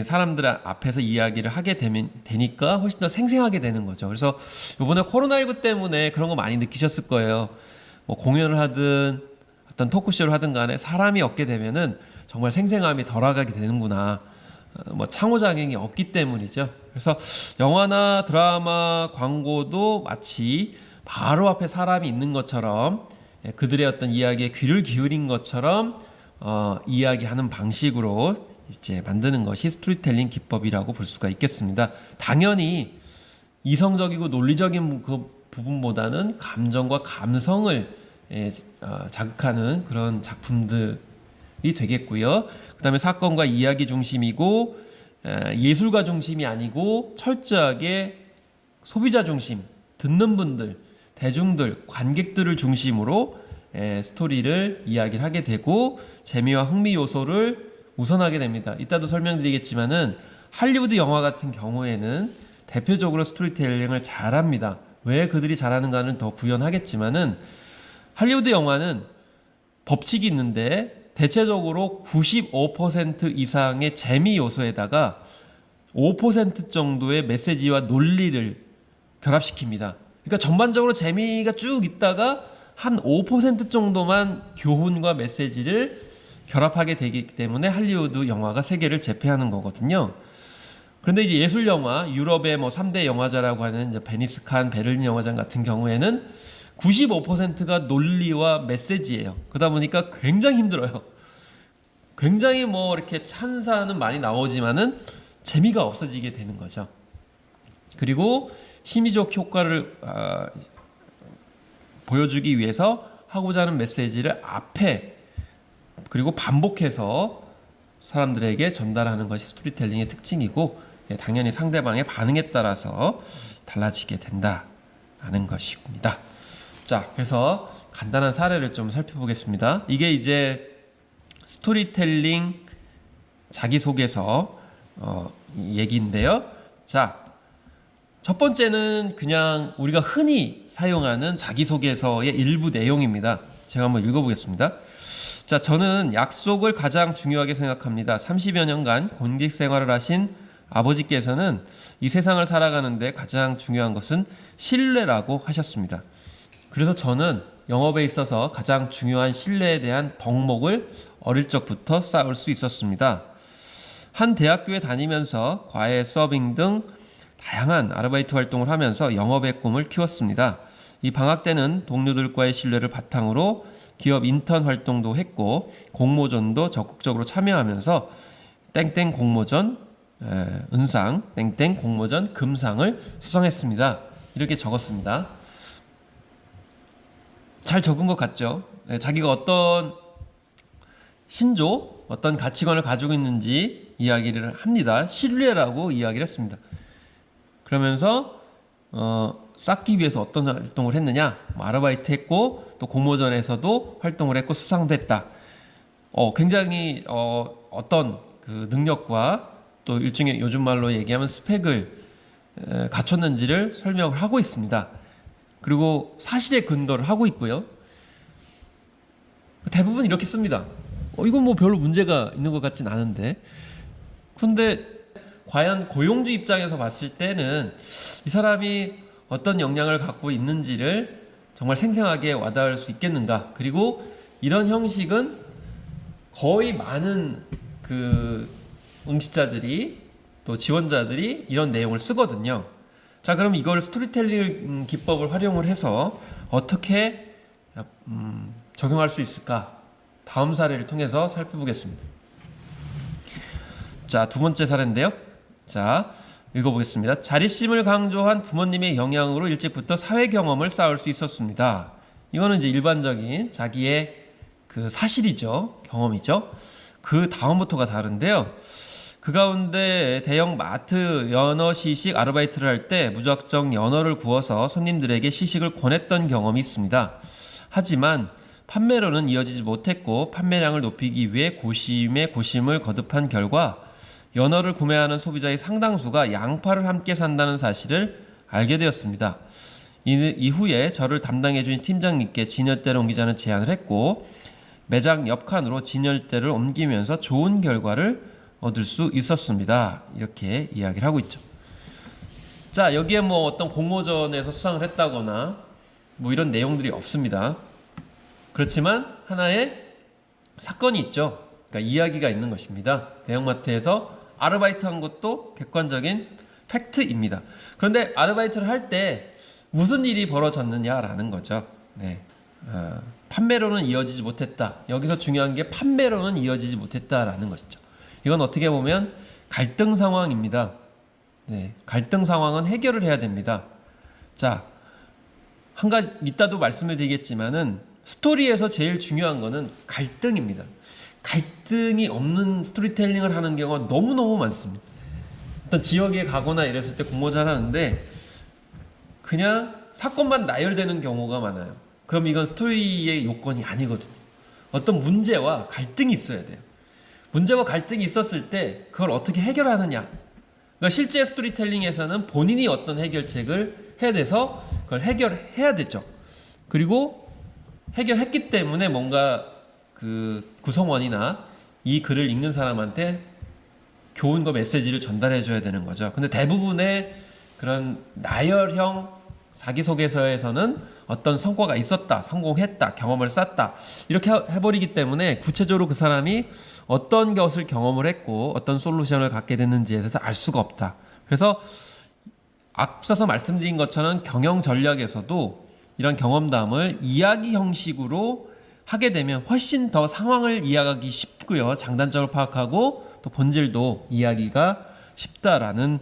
사람들 앞에서 이야기를 하게 되니까 훨씬 더 생생하게 되는 거죠. 그래서 이번에 코로나19 때문에 그런 거 많이 느끼셨을 거예요. 뭐 공연을 하든 어떤 토크쇼를 하든 간에 사람이 없게 되면은 정말 생생함이 덜어가게 되는구나. 뭐 창호작용이 없기 때문이죠. 그래서 영화나 드라마, 광고도 마치 바로 앞에 사람이 있는 것처럼 그들의 어떤 이야기에 귀를 기울인 것처럼 이야기하는 방식으로 이제 만드는 것이 스토리텔링 기법이라고 볼 수가 있겠습니다. 당연히 이성적이고 논리적인 그 부분보다는 감정과 감성을 자극하는 그런 작품들이 되겠고요. 그 다음에 사건과 이야기 중심이고 예술가 중심이 아니고 철저하게 소비자 중심, 듣는 분들, 대중들, 관객들을 중심으로 스토리를 이야기를 하게 되고 재미와 흥미 요소를 우선하게 됩니다. 이따도 설명드리겠지만은 할리우드 영화 같은 경우에는 대표적으로 스토리텔링을 잘합니다. 왜 그들이 잘하는가는 더 부연하겠지만은 할리우드 영화는 법칙이 있는데 대체적으로 95% 이상의 재미 요소에다가 5% 정도의 메시지와 논리를 결합시킵니다. 그러니까 전반적으로 재미가 쭉 있다가 한 5% 정도만 교훈과 메시지를 결합하게 되기 때문에 할리우드 영화가 세계를 제패하는 거거든요. 그런데 이제 예술 영화, 유럽의 뭐 3대 영화제라고 하는 이제 베니스 칸, 베를린 영화제 같은 경우에는 95%가 논리와 메시지예요. 그러다 보니까 굉장히 힘들어요. 굉장히 뭐 이렇게 찬사는 많이 나오지만은 재미가 없어지게 되는 거죠. 그리고 심리적 효과를 보여주기 위해서 하고자 하는 메시지를 앞에 그리고 반복해서 사람들에게 전달하는 것이 스토리텔링의 특징이고 당연히 상대방의 반응에 따라서 달라지게 된다라는 것입니다. 자, 그래서 간단한 사례를 좀 살펴보겠습니다. 이게 이제 스토리텔링 자기소개서 얘기인데요. 자, 첫 번째는 그냥 우리가 흔히 사용하는 자기소개서의 일부 내용입니다. 제가 한번 읽어보겠습니다. 자, 저는 약속을 가장 중요하게 생각합니다. 30여 년간 공직 생활을 하신 아버지께서는 이 세상을 살아가는데 가장 중요한 것은 신뢰라고 하셨습니다. 그래서 저는 영업에 있어서 가장 중요한 신뢰에 대한 덕목을 어릴 적부터 쌓을 수 있었습니다. 한 대학교에 다니면서 과외, 서빙 등 다양한 아르바이트 활동을 하면서 영업의 꿈을 키웠습니다. 이 방학 때는 동료들과의 신뢰를 바탕으로 기업 인턴 활동도 했고 공모전도 적극적으로 참여하면서 땡땡 공모전 은상, 땡땡 공모전 금상을 수상했습니다. 이렇게 적었습니다. 잘 적은 것 같죠? 자기가 어떤 신조, 어떤 가치관을 가지고 있는지 이야기를 합니다. 신뢰라고 이야기를 했습니다. 그러면서 쌓기 위해서 어떤 활동을 했느냐, 아르바이트 했고 또 공모전에서도 활동을 했고 수상도 했다. 굉장히 어떤 그 능력과 또 일종의 요즘 말로 얘기하면 스펙을 갖췄는지를 설명을 하고 있습니다. 그리고 사실에 근거를 하고 있고요. 대부분 이렇게 씁니다. 이건 뭐 별로 문제가 있는 것 같진 않은데. 근데 과연 고용주 입장에서 봤을 때는 이 사람이 어떤 역량을 갖고 있는지를 정말 생생하게 와닿을 수 있겠는가. 그리고 이런 형식은 거의 많은 그 응시자들이 또 지원자들이 이런 내용을 쓰거든요. 자, 그럼 이걸 스토리텔링 기법을 활용을 해서 어떻게 적용할 수 있을까? 다음 사례를 통해서 살펴보겠습니다. 자, 두 번째 사례인데요. 자, 읽어보겠습니다. 자립심을 강조한 부모님의 영향으로 일찍부터 사회 경험을 쌓을 수 있었습니다. 이거는 이제 일반적인 자기의 그 사실이죠. 경험이죠. 그 다음부터가 다른데요. 그 가운데 대형 마트 연어 시식 아르바이트를 할 때 무작정 연어를 구워서 손님들에게 시식을 권했던 경험이 있습니다. 하지만 판매로는 이어지지 못했고 판매량을 높이기 위해 고심에 고심을 거듭한 결과 연어를 구매하는 소비자의 상당수가 양파를 함께 산다는 사실을 알게 되었습니다. 이후에 저를 담당해준 팀장님께 진열대를 옮기자는 제안을 했고 매장 옆 칸으로 진열대를 옮기면서 좋은 결과를 얻을 수 있었습니다. 이렇게 이야기를 하고 있죠. 자, 여기에 뭐 어떤 공모전에서 수상을 했다거나 뭐 이런 내용들이 없습니다. 그렇지만 하나의 사건이 있죠. 그러니까 이야기가 있는 것입니다. 대형마트에서 아르바이트 한 것도 객관적인 팩트입니다. 그런데 아르바이트를 할 때 무슨 일이 벌어졌느냐라는 거죠. 네. 판매로는 이어지지 못했다. 여기서 중요한 게 판매로는 이어지지 못했다라는 것이죠. 이건 어떻게 보면 갈등 상황입니다. 네. 갈등 상황은 해결을 해야 됩니다. 자, 한 가지 이따도 말씀을 드리겠지만은 스토리에서 제일 중요한 거는 갈등입니다. 갈등이 없는 스토리텔링을 하는 경우가 너무너무 많습니다. 어떤 지역에 가거나 이랬을 때 공모전 하는데 그냥 사건만 나열되는 경우가 많아요. 그럼 이건 스토리의 요건이 아니거든요. 어떤 문제와 갈등이 있어야 돼요. 문제와 갈등이 있었을 때 그걸 어떻게 해결하느냐. 그러니까 실제 스토리텔링에서는 본인이 어떤 해결책을 해야 돼서 그걸 해결해야 되죠. 그리고 해결했기 때문에 뭔가 그 구성원이나 이 글을 읽는 사람한테 교훈과 메시지를 전달해 줘야 되는 거죠. 근데 대부분의 그런 나열형 자기소개서에서는 어떤 성과가 있었다, 성공했다, 경험을 쌓았다 이렇게 해버리기 때문에 구체적으로 그 사람이 어떤 것을 경험을 했고 어떤 솔루션을 갖게 됐는지에 대해서 알 수가 없다. 그래서 앞서서 말씀드린 것처럼 경영 전략에서도 이런 경험담을 이야기 형식으로 하게 되면 훨씬 더 상황을 이해하기 쉽고요. 장단점을 파악하고 또 본질도 이해하기가 쉽다라는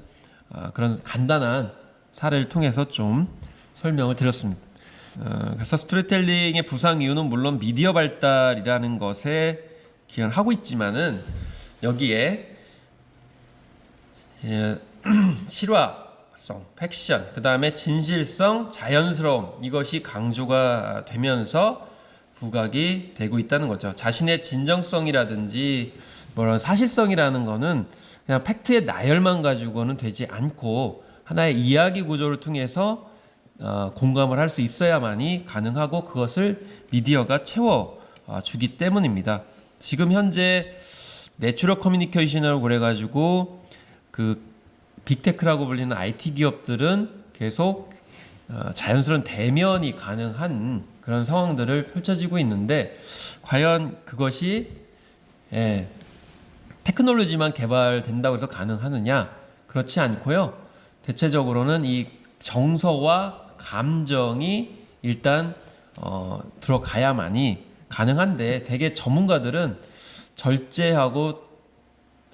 그런 간단한 사례를 통해서 좀 설명을 드렸습니다. 그래서 스토리텔링의 부상 이유는 물론 미디어 발달이라는 것에 기여를 하고 있지만은 여기에 실화성, 팩션, 그 다음에 진실성, 자연스러움 이것이 강조가 되면서 부각이 되고 있다는 거죠. 자신의 진정성이라든지 뭐런 사실성이라는 거는 그냥 팩트의 나열만 가지고는 되지 않고 하나의 이야기 구조를 통해서 공감을 할 수 있어야만이 가능하고 그것을 미디어가 채워주기 때문입니다. 지금 현재 내추럴 커뮤니케이션이라고 그래가지고 그 빅테크라고 불리는 IT 기업들은 계속 자연스러운 대면이 가능한 그런 상황들을 펼쳐지고 있는데 과연 그것이 테크놀로지만 개발된다고 해서 가능하느냐? 그렇지 않고요. 대체적으로는 이 정서와 감정이 일단 들어가야만이 가능한데 되게 전문가들은 절제하고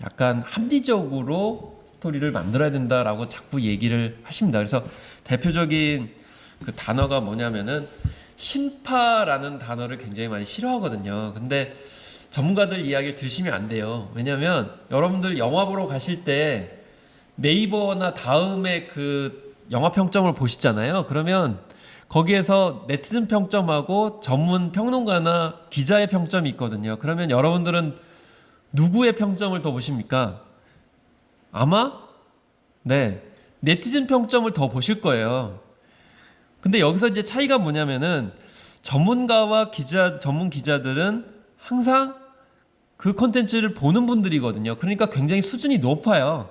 약간 합리적으로 스토리를 만들어야 된다라고 자꾸 얘기를 하십니다. 그래서 대표적인 그 단어가 뭐냐면은 신파라는 단어를 굉장히 많이 싫어하거든요. 근데 전문가들 이야기를 들으시면 안 돼요. 왜냐면 여러분들 영화 보러 가실 때 네이버나 다음에 그 영화 평점을 보시잖아요. 그러면 거기에서 네티즌 평점하고 전문 평론가나 기자의 평점이 있거든요. 그러면 여러분들은 누구의 평점을 더 보십니까? 아마 네티즌 평점을 더 보실 거예요. 근데 여기서 이제 차이가 뭐냐면은 전문가와 전문 기자들은 항상 그 콘텐츠를 보는 분들이거든요. 그러니까 굉장히 수준이 높아요.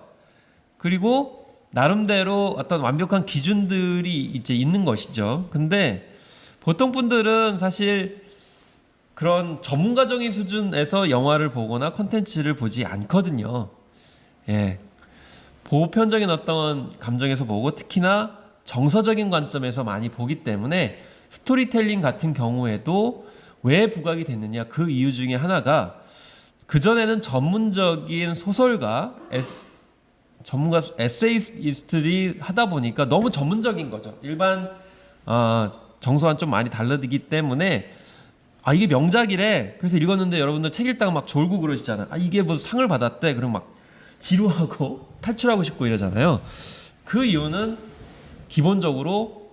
그리고 나름대로 어떤 완벽한 기준들이 이제 있는 것이죠. 근데 보통 분들은 사실 그런 전문가적인 수준에서 영화를 보거나 콘텐츠를 보지 않거든요. 보편적인 어떤 감정에서 보고 특히나 정서적인 관점에서 많이 보기 때문에 스토리텔링 같은 경우에도 왜 부각이 됐느냐 그 이유 중에 하나가 그전에는 전문적인 소설가 전문가 에세이스트들이 하다 보니까 너무 전문적인 거죠. 일반 정서와는 좀 많이 다르기 때문에 이게 명작이래. 그래서 읽었는데 여러분들 책 읽다가 막 졸고 그러시잖아요. 이게 뭐 상을 받았대. 그럼 막 지루하고 탈출하고 싶고 이러잖아요. 그 이유는 기본적으로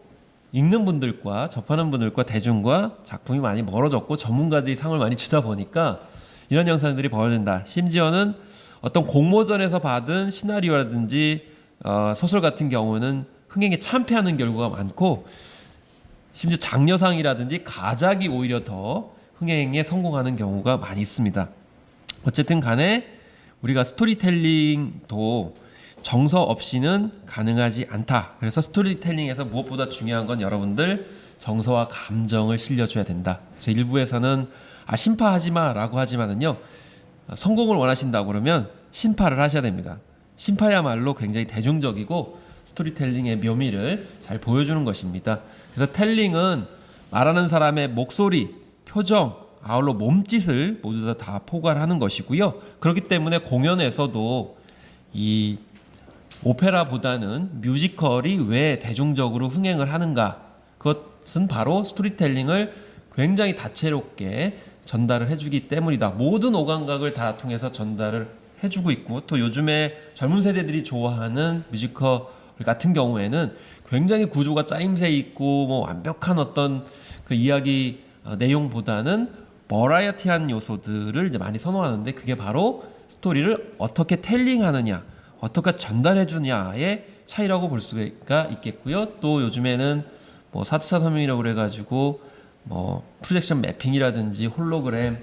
읽는 분들과 접하는 분들과 대중과 작품이 많이 멀어졌고 전문가들이 상을 많이 주다 보니까 이런 현상들이 벌어진다. 심지어는 어떤 공모전에서 받은 시나리오라든지 소설 같은 경우는 흥행에 참패하는 결과가 많고 심지어 장려상이라든지 가작이 오히려 더 흥행에 성공하는 경우가 많이 있습니다. 어쨌든 간에 우리가 스토리텔링도 정서 없이는 가능하지 않다. 그래서 스토리텔링에서 무엇보다 중요한 건 여러분들 정서와 감정을 실려줘야 된다. 그래서 일부에서는 심파하지 마라고 하지만은요, 성공을 원하신다고 그러면 심파를 하셔야 됩니다. 심파야말로 굉장히 대중적이고 스토리텔링의 묘미를 잘 보여주는 것입니다. 그래서 텔링은 말하는 사람의 목소리, 표정, 아울러 몸짓을 모두 다 포괄하는 것이고요. 그렇기 때문에 공연에서도 이 오페라보다는 뮤지컬이 왜 대중적으로 흥행을 하는가, 그것은 바로 스토리텔링을 굉장히 다채롭게 전달을 해주기 때문이다. 모든 오감각을 다 통해서 전달을 해주고 있고, 또 요즘에 젊은 세대들이 좋아하는 뮤지컬 같은 경우에는 굉장히 구조가 짜임새 있고 뭐 완벽한 어떤 그 이야기 내용보다는 버라이어티한 요소들을 이제 많이 선호하는데, 그게 바로 스토리를 어떻게 텔링하느냐, 어떻게 전달해 주냐의 차이라고 볼 수가 있겠고요. 또 요즘에는 뭐 4차 산업이라고 그래가지고 뭐 프로젝션 매핑이라든지 홀로그램,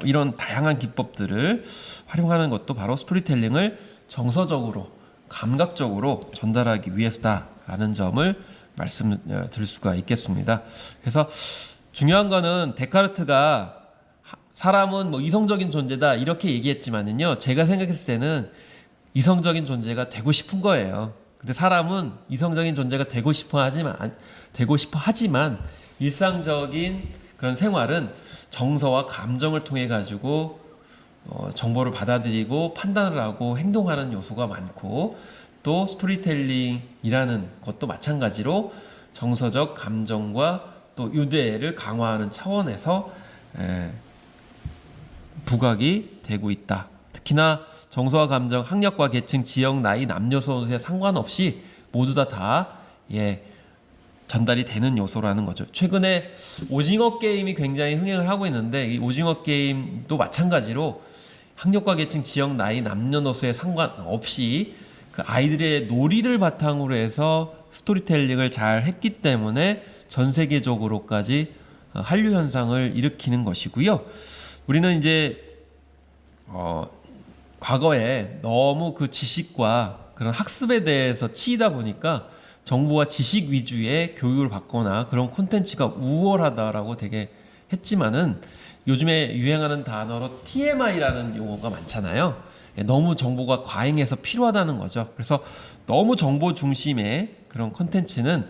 이런 다양한 기법들을 활용하는 것도 바로 스토리텔링을 정서적으로, 감각적으로 전달하기 위해서다라는 점을 말씀드릴 수가 있겠습니다. 그래서 중요한 거는 데카르트가 사람은 뭐 이성적인 존재다 이렇게 얘기했지만은요, 제가 생각했을 때는 이성적인 존재가 되고 싶은 거예요. 근데 사람은 이성적인 존재가 되고 싶어 하지만 일상적인 그런 생활은 정서와 감정을 통해 가지고 정보를 받아들이고 판단을 하고 행동하는 요소가 많고, 또 스토리텔링이라는 것도 마찬가지로 정서적 감정과 또 유대를 강화하는 차원에서 부각이 되고 있다. 특히나 정서와 감정, 학력과 계층, 지역, 나이, 남녀소에 상관없이 모두 다 전달이 되는 요소라는 거죠. 최근에 오징어 게임이 굉장히 흥행을 하고 있는데, 이 오징어 게임도 마찬가지로 학력과 계층, 지역, 나이, 남녀노소에 상관없이 그 아이들의 놀이를 바탕으로 해서 스토리텔링을 잘 했기 때문에 전 세계적으로까지 한류 현상을 일으키는 것이고요. 우리는 이제 과거에 너무 그 지식과 그런 학습에 대해서 치이다 보니까 정보와 지식 위주의 교육을 받거나 그런 콘텐츠가 우월하다라고 되게 했지만은, 요즘에 유행하는 단어로 TMI라는 용어가 많잖아요. 너무 정보가 과잉해서 필요하다는 거죠. 그래서 너무 정보 중심의 그런 콘텐츠는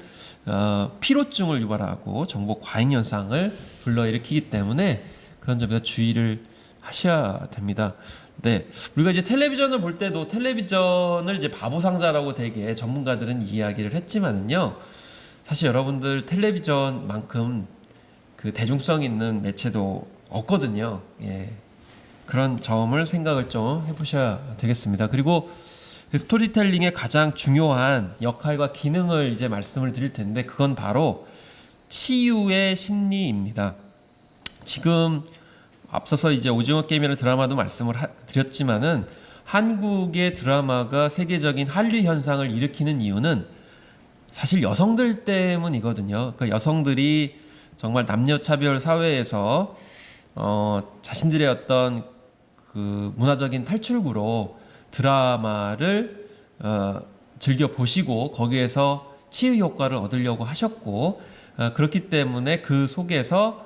피로증을 유발하고 정보 과잉 현상을 불러일으키기 때문에 그런 점에서 주의를 하셔야 됩니다. 네, 우리가 이제 텔레비전을 볼 때도 텔레비전을 이제 바보 상자라고 되게 전문가들은 이야기를 했지만은요, 사실 여러분들 텔레비전만큼 그 대중성 있는 매체도 없거든요. 그런 점을 생각을 좀 해보셔야 되겠습니다. 그리고 스토리텔링의 가장 중요한 역할과 기능을 이제 말씀을 드릴 텐데, 그건 바로 치유의 심리입니다. 지금 앞서서 이제 오징어 게임이라는 드라마도 말씀을 드렸지만은, 한국의 드라마가 세계적인 한류 현상을 일으키는 이유는 사실 여성들 때문이거든요. 그러니까 여성들이 정말 남녀차별 사회에서 자신들의 어떤 그 문화적인 탈출구로 드라마를 즐겨 보시고 거기에서 치유 효과를 얻으려고 하셨고, 그렇기 때문에 그 속에서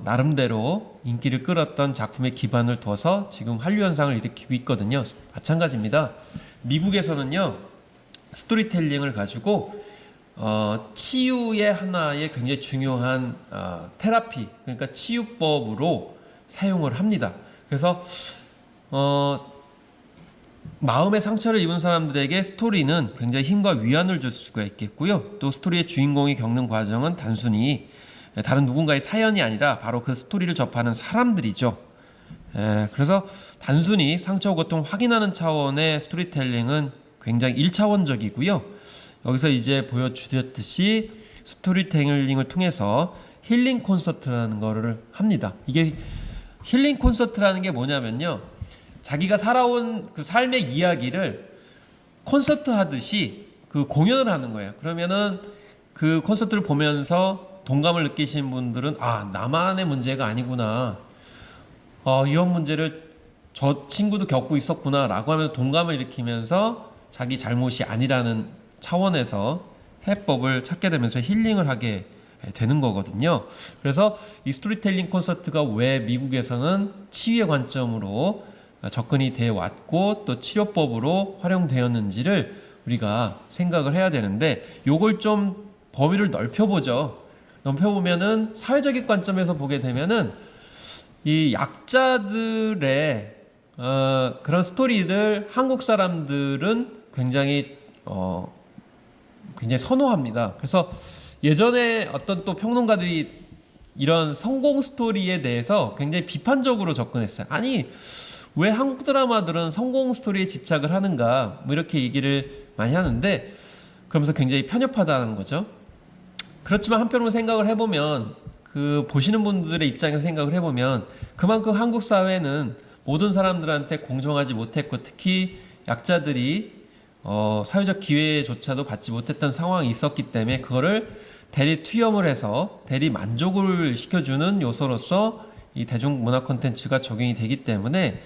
나름대로 인기를 끌었던 작품의 기반을 둬서 지금 한류 현상을 일으키고 있거든요. 마찬가지입니다. 미국에서는요, 스토리텔링을 가지고 치유의 하나의 굉장히 중요한 테라피, 그러니까 치유법으로 사용을 합니다. 그래서 마음의 상처를 입은 사람들에게 스토리는 굉장히 힘과 위안을 줄 수가 있겠고요. 또 스토리의 주인공이 겪는 과정은 단순히 다른 누군가의 사연이 아니라 바로 그 스토리를 접하는 사람들이죠. 그래서 단순히 상처와 고통 확인하는 차원의 스토리텔링은 굉장히 1차원적이고요. 여기서 이제 보여주셨듯이 스토리텔링을 통해서 힐링 콘서트라는 거를 합니다. 이게 힐링 콘서트라는 게 뭐냐면요, 자기가 살아온 그 삶의 이야기를 콘서트 하듯이 그 공연을 하는 거예요. 그러면은 그 콘서트를 보면서 동감을 느끼신 분들은 나만의 문제가 아니구나, 이런 문제를 저 친구도 겪고 있었구나 라고 하면서 동감을 일으키면서 자기 잘못이 아니라는 차원에서 해법을 찾게 되면서 힐링을 하게 되는 거거든요. 그래서 이 스토리텔링 콘서트가 왜 미국에서는 치유의 관점으로 접근이 되어 왔고 또 치료법으로 활용되었는지를 우리가 생각을 해야 되는데, 요걸 좀 범위를 넓혀보죠. 넓혀보면은 사회적인 관점에서 보게 되면은 이 약자들의 그런 스토리를 한국 사람들은 굉장히 굉장히 선호합니다. 그래서 예전에 어떤 또 평론가들이 이런 성공 스토리에 대해서 굉장히 비판적으로 접근했어요. 아니, 왜 한국 드라마들은 성공 스토리에 집착을 하는가, 뭐 이렇게 얘기를 많이 하는데, 그러면서 굉장히 편협하다는 거죠. 그렇지만 한편으로 생각을 해보면, 그 보시는 분들의 입장에서 생각을 해보면 그만큼 한국 사회는 모든 사람들한테 공정하지 못했고, 특히 약자들이 사회적 기회조차도 받지 못했던 상황이 있었기 때문에 그거를 대리 투영을 해서 대리 만족을 시켜주는 요소로서 이 대중문화 콘텐츠가 적용이 되기 때문에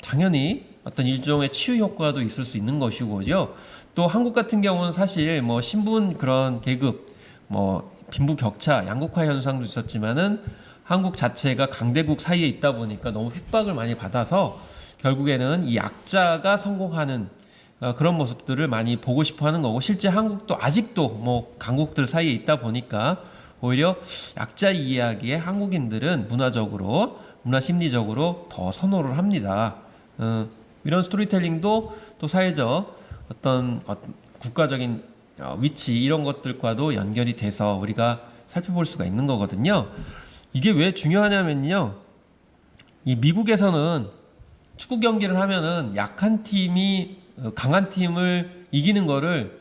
당연히 어떤 일종의 치유 효과도 있을 수 있는 것이고요. 또 한국 같은 경우는 사실 뭐 신분 그런 계급, 뭐 빈부격차, 양극화 현상도 있었지만은 한국 자체가 강대국 사이에 있다 보니까 너무 핍박을 많이 받아서 결국에는 이 약자가 성공하는 그런 모습들을 많이 보고 싶어 하는 거고, 실제 한국도 아직도 뭐 강국들 사이에 있다 보니까 오히려 약자 이야기에 한국인들은 문화적으로, 문화 심리적으로 더 선호를 합니다. 이런 스토리텔링도 또 사회적 어떤 국가적인 위치 이런 것들과도 연결이 돼서 우리가 살펴볼 수가 있는 거거든요. 이게 왜 중요하냐면요, 이 미국에서는 축구 경기를 하면은 약한 팀이 강한 팀을 이기는 거를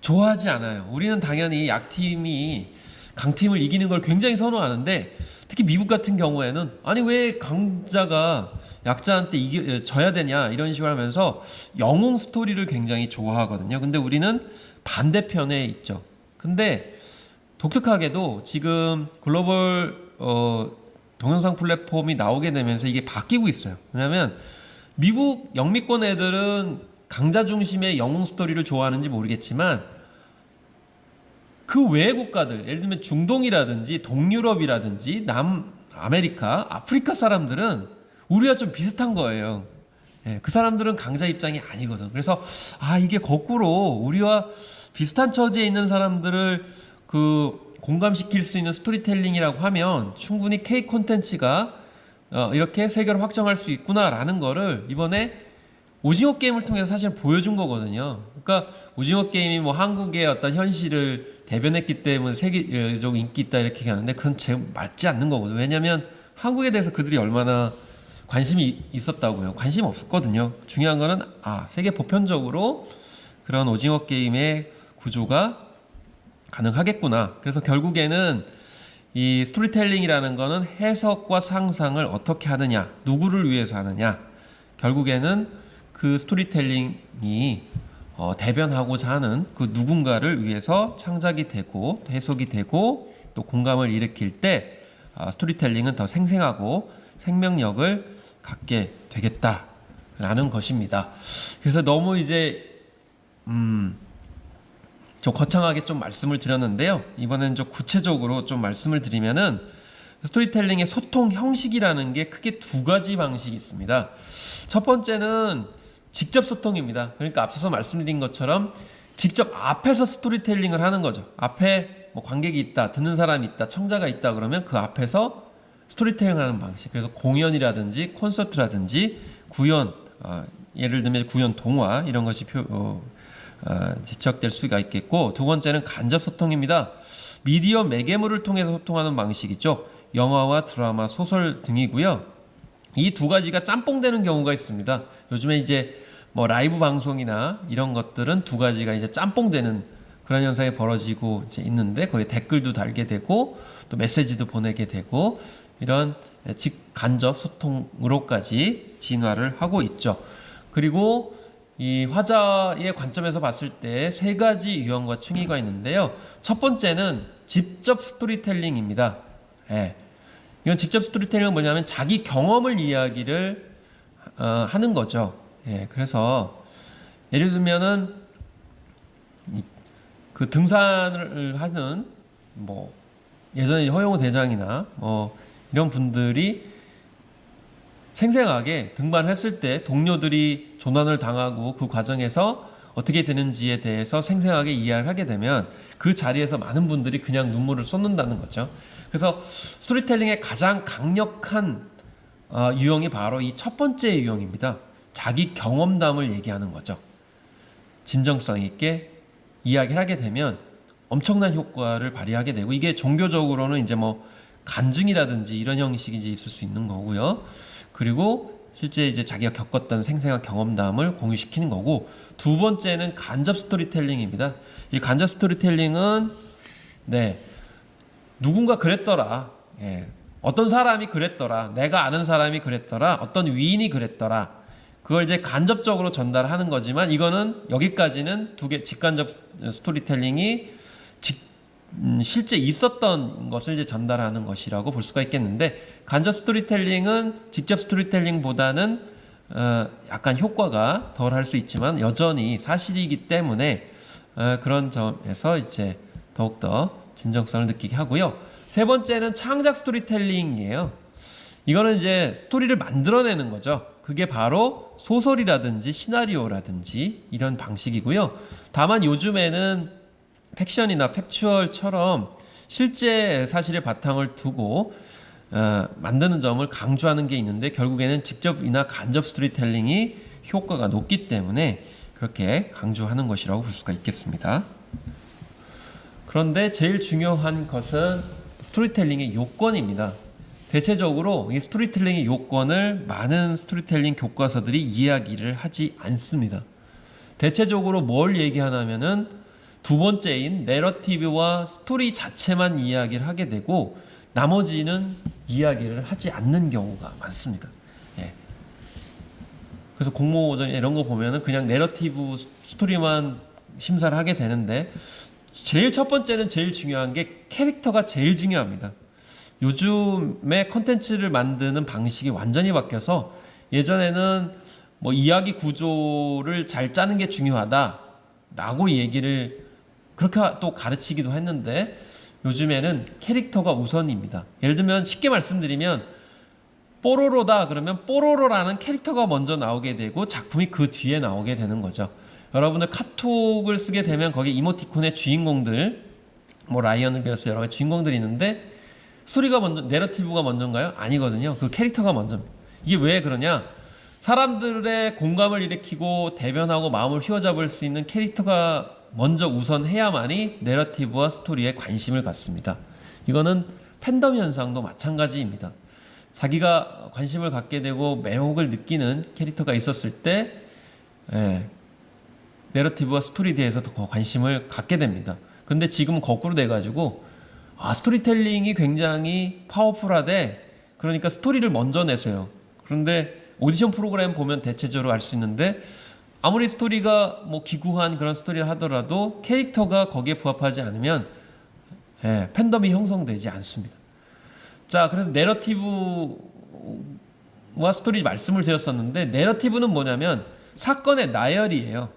좋아하지 않아요. 우리는 당연히 약팀이 강팀을 이기는 걸 굉장히 선호하는데, 특히 미국 같은 경우에는 아니 왜 강자가 약자한테 져야 되냐 이런 식으로 하면서 영웅 스토리를 굉장히 좋아하거든요. 근데 우리는 반대편에 있죠. 근데 독특하게도 지금 글로벌 동영상 플랫폼이 나오게 되면서 이게 바뀌고 있어요. 왜냐하면 미국 영미권 애들은 강자 중심의 영웅 스토리를 좋아하는지 모르겠지만 그 외의 국가들, 예를 들면 중동이라든지 동유럽이라든지 남아메리카, 아프리카 사람들은 우리가 좀 비슷한 거예요. 예, 그 사람들은 강자 입장이 아니거든. 그래서 이게 거꾸로 우리와 비슷한 처지에 있는 사람들을 공감시킬 수 있는 스토리텔링이라고 하면 충분히 K 콘텐츠가 이렇게 세계로 확정할 수 있구나라는 거를 이번에 오징어 게임을 통해서 사실 보여준 거거든요. 그러니까 오징어 게임이 뭐 한국의 어떤 현실을 대변했기 때문에 세계적 인기 있다 이렇게 얘기하는데 그건 맞지 않는 거거든요. 왜냐하면 한국에 대해서 그들이 얼마나 관심이 있었다고요. 관심 없었거든요. 중요한 거는 세계 보편적으로 그런 오징어 게임의 구조가 가능하겠구나. 그래서 결국에는 이 스토리텔링이라는 거는 해석과 상상을 어떻게 하느냐, 누구를 위해서 하느냐, 결국에는 그 스토리텔링이 대변하고자 하는 그 누군가를 위해서 창작이 되고 해석이 되고 또 공감을 일으킬 때 스토리텔링은 더 생생하고 생명력을 갖게 되겠다라는 것입니다. 그래서 너무 이제 좀 거창하게 좀 말씀을 드렸는데요. 이번엔 좀 구체적으로 좀 말씀을 드리면은 스토리텔링의 소통 형식이라는 게 크게 두 가지 방식이 있습니다. 첫 번째는 직접 소통입니다. 그러니까 앞서서 말씀드린 것처럼 직접 앞에서 스토리텔링을 하는 거죠. 앞에 뭐 관객이 있다, 듣는 사람이 있다, 청자가 있다 그러면 그 앞에서 스토리텔링 하는 방식. 그래서 공연이라든지 콘서트라든지 구연, 예를 들면 구연 동화 이런 것이 지적될 수가 있겠고, 두 번째는 간접 소통입니다. 미디어 매개물을 통해서 소통하는 방식이죠. 영화와 드라마, 소설 등이고요. 이 두 가지가 짬뽕되는 경우가 있습니다. 요즘에 이제 뭐 라이브 방송이나 이런 것들은 두 가지가 이제 짬뽕되는 그런 현상이 벌어지고 이제 있는데, 거기에 댓글도 달게 되고 또 메시지도 보내게 되고 이런 간접 소통으로까지 진화를 하고 있죠. 그리고 이 화자의 관점에서 봤을 때 세 가지 유형과 층위가 있는데요. 첫 번째는 직접 스토리텔링입니다. 이건 직접 스토리텔링은 뭐냐면 자기 경험을 이야기를 하는 거죠. 그래서 예를 들면은 그 등산을 하는 뭐 예전에 허영우 대장이나 이런 분들이 생생하게 등반했을 때 동료들이 조난을 당하고 그 과정에서 어떻게 되는지에 대해서 생생하게 이해를 하게 되면 그 자리에서 많은 분들이 그냥 눈물을 쏟는다는 거죠. 그래서 스토리텔링의 가장 강력한 유형이 바로 이 첫 번째 유형입니다. 자기 경험담을 얘기하는 거죠. 진정성 있게 이야기를 하게 되면 엄청난 효과를 발휘하게 되고, 이게 종교적으로는 이제 뭐 간증이라든지 이런 형식이 이제 있을 수 있는 거고요. 그리고 실제 이제 자기가 겪었던 생생한 경험담을 공유시키는 거고, 두 번째는 간접 스토리텔링입니다. 이 간접 스토리텔링은 누군가 그랬더라. 어떤 사람이 그랬더라. 내가 아는 사람이 그랬더라. 어떤 위인이 그랬더라. 그걸 이제 간접적으로 전달하는 거지만, 이거는 여기까지는 두 개 직간접 스토리텔링이 실제 있었던 것을 이제 전달하는 것이라고 볼 수가 있겠는데, 간접 스토리텔링은 직접 스토리텔링보다는 약간 효과가 덜 할 수 있지만 여전히 사실이기 때문에 그런 점에서 이제 더욱더 진정성을 느끼게 하고요. 세 번째는 창작 스토리텔링이에요. 이거는 이제 스토리를 만들어내는 거죠. 그게 바로 소설이라든지 시나리오라든지 이런 방식이고요. 다만 요즘에는 팩션이나 팩추얼처럼 실제 사실의 바탕을 두고 만드는 점을 강조하는 게 있는데, 결국에는 직접이나 간접 스토리텔링이 효과가 높기 때문에 그렇게 강조하는 것이라고 볼 수가 있겠습니다. 그런데 제일 중요한 것은 스토리텔링의 요건입니다. 대체적으로 이 스토리텔링의 요건을 많은 스토리텔링 교과서들이 이야기를 하지 않습니다. 대체적으로 뭘 얘기하냐면은 두 번째인 내러티브와 스토리 자체만 이야기를 하게 되고, 나머지는 이야기를 하지 않는 경우가 많습니다. 그래서 공모전 이런 거 보면은 그냥 내러티브 스토리만 심사를 하게 되는데, 제일 첫 번째는 제일 중요한 게 캐릭터가 제일 중요합니다. 요즘에 컨텐츠를 만드는 방식이 완전히 바뀌어서, 예전에는 뭐 이야기 구조를 잘 짜는 게 중요하다라고 얘기를 그렇게 또 가르치기도 했는데, 요즘에는 캐릭터가 우선입니다. 예를 들면 쉽게 말씀드리면 뽀로로다 그러면 뽀로로라는 캐릭터가 먼저 나오게 되고 작품이 그 뒤에 나오게 되는 거죠. 여러분들 카톡을 쓰게 되면 거기 이모티콘의 주인공들, 뭐 라이언을 비롯해서 여러 가지 주인공들이 있는데, 스토리가 먼저, 내러티브가 먼저인가요? 아니거든요. 그 캐릭터가 먼저입니다. 이게 왜 그러냐? 사람들의 공감을 일으키고 대변하고 마음을 휘어잡을 수 있는 캐릭터가 먼저 우선해야만이 내러티브와 스토리에 관심을 갖습니다. 이거는 팬덤 현상도 마찬가지입니다. 자기가 관심을 갖게 되고 매혹을 느끼는 캐릭터가 있었을 때 내러티브와 스토리에 대해서 더 관심을 갖게 됩니다. 근데 지금은 거꾸로 돼가지고 스토리텔링이 굉장히 파워풀하대, 그러니까 스토리를 먼저 내세요. 그런데 오디션 프로그램 보면 대체적으로 알 수 있는데, 아무리 스토리가 뭐 기구한 그런 스토리를 하더라도 캐릭터가 거기에 부합하지 않으면 팬덤이 형성되지 않습니다. 자, 그래서 내러티브와 스토리 말씀을 드렸었는데, 내러티브는 뭐냐면 사건의 나열이에요.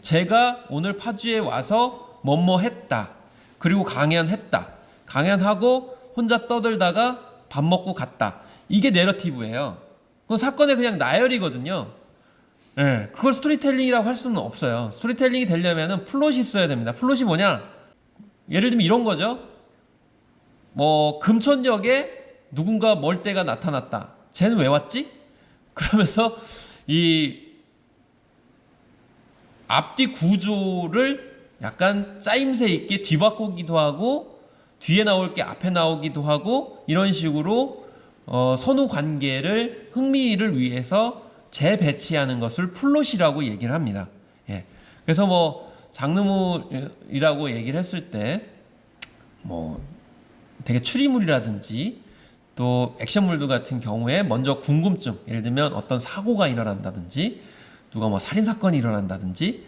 제가 오늘 파주에 와서 뭐뭐 했다, 그리고 강연했다, 강연하고 혼자 떠들다가 밥 먹고 갔다, 이게 내러티브예요. 그건 사건의 그냥 나열이거든요. 그걸 스토리텔링이라고 할 수는 없어요. 스토리텔링이 되려면 플롯이 있어야 됩니다. 플롯이 뭐냐? 예를 들면 이런 거죠. 뭐 금천역에 누군가 멀때가 나타났다. 쟤는 왜 왔지? 그러면서 이 앞뒤 구조를 약간 짜임새 있게 뒤바꾸기도 하고, 뒤에 나올 게 앞에 나오기도 하고, 이런 식으로 선후 관계를 흥미를 위해서 재배치하는 것을 플롯이라고 얘기를 합니다. 그래서 뭐 장르물이라고 얘기를 했을 때 뭐 되게 추리물이라든지 또 액션물들 같은 경우에 먼저 궁금증, 예를 들면 어떤 사고가 일어난다든지, 누가 뭐 살인사건이 일어난다든지,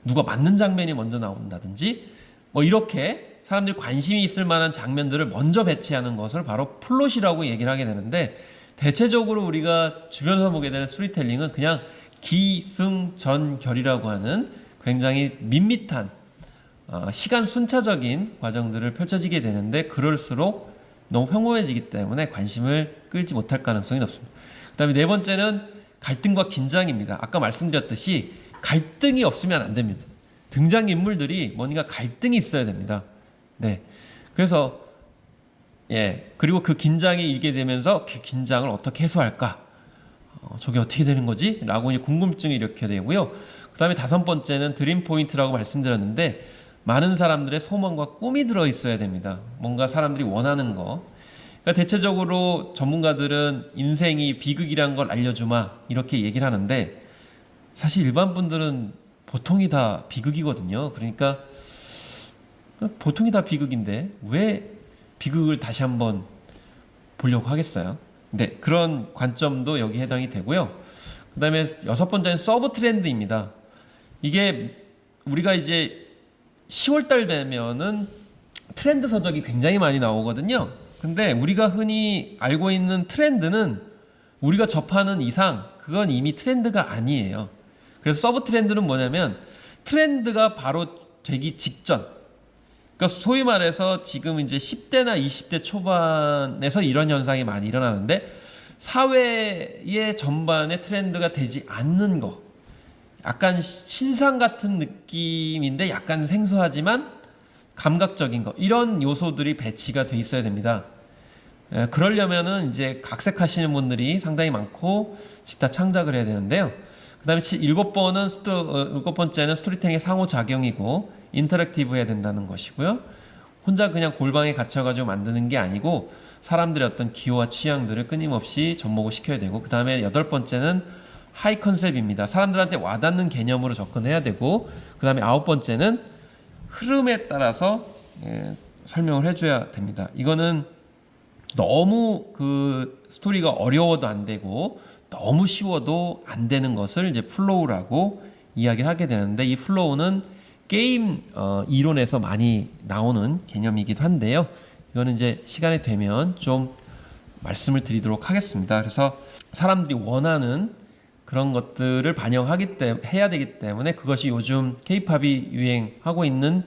누가 맞는 장면이 먼저 나온다든지, 뭐 이렇게 사람들이 관심이 있을 만한 장면들을 먼저 배치하는 것을 바로 플롯이라고 얘기를 하게 되는데, 대체적으로 우리가 주변에서 보게 되는 스토리텔링은 그냥 기승전결이라고 하는 굉장히 밋밋한 시간 순차적인 과정들을 펼쳐지게 되는데 그럴수록 너무 평범해지기 때문에 관심을 끌지 못할 가능성이 높습니다. 그 다음에 네 번째는 갈등과 긴장입니다. 아까 말씀드렸듯이 갈등이 없으면 안 됩니다. 등장인물들이 뭔가 갈등이 있어야 됩니다. 네. 그래서 그리고 그 긴장이 일게 되면서 그 긴장을 어떻게 해소할까? 저게 어떻게 되는 거지? 라고 궁금증을 일으켜야 되고요. 그 다음에 다섯 번째는 드림 포인트라고 말씀드렸는데 많은 사람들의 소망과 꿈이 들어있어야 됩니다. 뭔가 사람들이 원하는 거. 그러니까 대체적으로 전문가들은 인생이 비극이란 걸 알려주마 이렇게 얘기를 하는데 사실 일반 분들은 보통이 다 비극이거든요. 그러니까 보통이 다 비극인데 왜 비극을 다시 한번 보려고 하겠어요? 네, 그런 관점도 여기 해당이 되고요. 그 다음에 여섯 번째는 서브 트렌드입니다. 이게 우리가 이제 10월달 되면은 트렌드 서적이 굉장히 많이 나오거든요. 근데 우리가 흔히 알고 있는 트렌드는 우리가 접하는 이상 그건 이미 트렌드가 아니에요. 그래서 서브 트렌드는 뭐냐면 트렌드가 바로 되기 직전, 그러니까 소위 말해서 지금 이제 10대나 20대 초반에서 이런 현상이 많이 일어나는데 사회의 전반의 트렌드가 되지 않는 거, 약간 신상 같은 느낌인데 약간 생소하지만 감각적인 거, 이런 요소들이 배치가 돼 있어야 됩니다. 그러려면은 이제 각색하시는 분들이 상당히 많고 기타 창작을 해야 되는데요. 그 다음에 일곱 번째는 스토리텔링의 상호작용이고 인터랙티브 해야 된다는 것이고요. 혼자 그냥 골방에 갇혀가지고 만드는 게 아니고 사람들의 어떤 기호와 취향들을 끊임없이 접목을 시켜야 되고, 그 다음에 여덟 번째는 하이 컨셉입니다. 사람들한테 와닿는 개념으로 접근해야 되고, 그 다음에 아홉 번째는 흐름에 따라서 설명을 해줘야 됩니다. 이거는 너무 그 스토리가 어려워도 안 되고 너무 쉬워도 안 되는 것을 이제 플로우라고 이야기를 하게 되는데, 이 플로우는 게임 이론에서 많이 나오는 개념이기도 한데요. 이거는 이제 시간이 되면 좀 말씀을 드리도록 하겠습니다. 그래서 사람들이 원하는 그런 것들을 해야 되기 때문에 그것이 요즘 케이팝이 유행하고 있는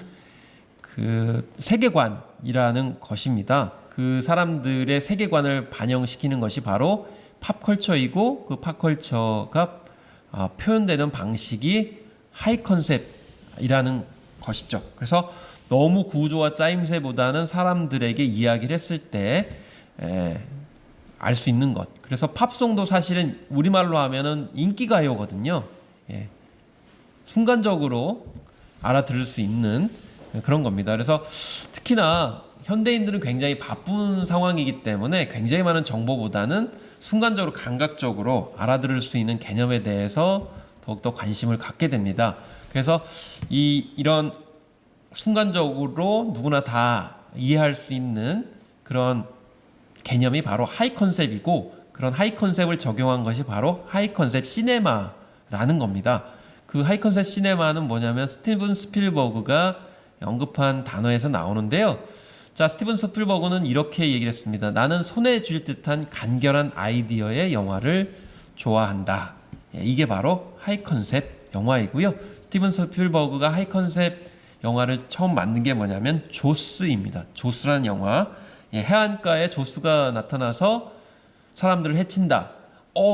그 세계관이라는 것입니다. 그 사람들의 세계관을 반영시키는 것이 바로 팝컬처이고, 그 팝컬처가 표현되는 방식이 하이 컨셉이라는 것이죠. 그래서 너무 구조와 짜임새보다는 사람들에게 이야기를 했을 때 알 수 있는 것. 그래서 팝송도 사실은 우리말로 하면은 인기가요거든요. 순간적으로 알아들을 수 있는 그런 겁니다. 그래서 특히나 현대인들은 굉장히 바쁜 상황이기 때문에 굉장히 많은 정보보다는 순간적으로 감각적으로 알아들을 수 있는 개념에 대해서 더욱더 관심을 갖게 됩니다. 그래서 이런 순간적으로 누구나 다 이해할 수 있는 그런 개념이 바로 하이 컨셉이고, 그런 하이 컨셉을 적용한 것이 바로 하이 컨셉 시네마라는 겁니다. 그 하이 컨셉 시네마는 뭐냐면 스티븐 스필버그가 언급한 단어에서 나오는데요. 자, 스티븐 스필버그는 이렇게 얘기를 했습니다. 나는 손에 쥘 듯한 간결한 아이디어의 영화를 좋아한다. 이게 바로 하이 컨셉 영화이고요. 스티븐 스필버그가 하이 컨셉 영화를 처음 만든 게 뭐냐면 조스입니다. 조스라는 영화. 해안가에 조스가 나타나서 사람들을 해친다.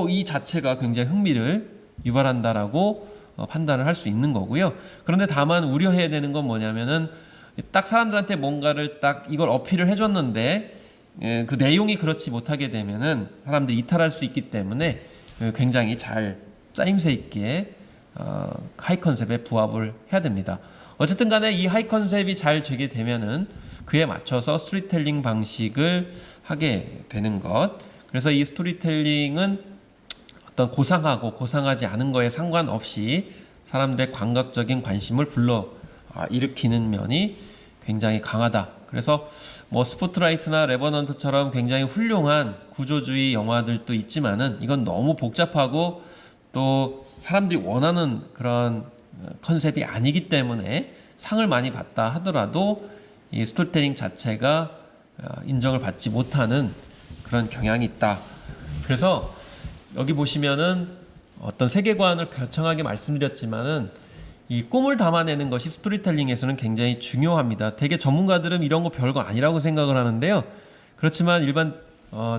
이 자체가 굉장히 흥미를 유발한다라고 판단을 할 수 있는 거고요. 그런데 다만 우려해야 되는 건 뭐냐면은 딱 사람들한테 뭔가를 딱 이걸 어필을 해줬는데 그 내용이 그렇지 못하게 되면은 사람들이 이탈할 수 있기 때문에 굉장히 잘 짜임새 있게 하이 컨셉에 부합을 해야 됩니다. 어쨌든 간에 이 하이 컨셉이 잘 되게 되면은 그에 맞춰서 스토리텔링 방식을 하게 되는 것. 그래서 이 스토리텔링은 어떤 고상하고 고상하지 않은 거에 상관없이 사람들의 감각적인 관심을 일으키는 면이 굉장히 강하다. 그래서 뭐 스포트라이트나 레버넌트처럼 굉장히 훌륭한 구조주의 영화들도 있지만은 이건 너무 복잡하고 또 사람들이 원하는 그런 컨셉이 아니기 때문에 상을 많이 받다 하더라도 이 스토리텔링 자체가 인정을 받지 못하는 그런 경향이 있다. 그래서 여기 보시면은 어떤 세계관을 거창하게 말씀드렸지만은 이 꿈을 담아내는 것이 스토리텔링에서는 굉장히 중요합니다. 되게 전문가들은 이런 거 별거 아니라고 생각을 하는데요. 그렇지만 일반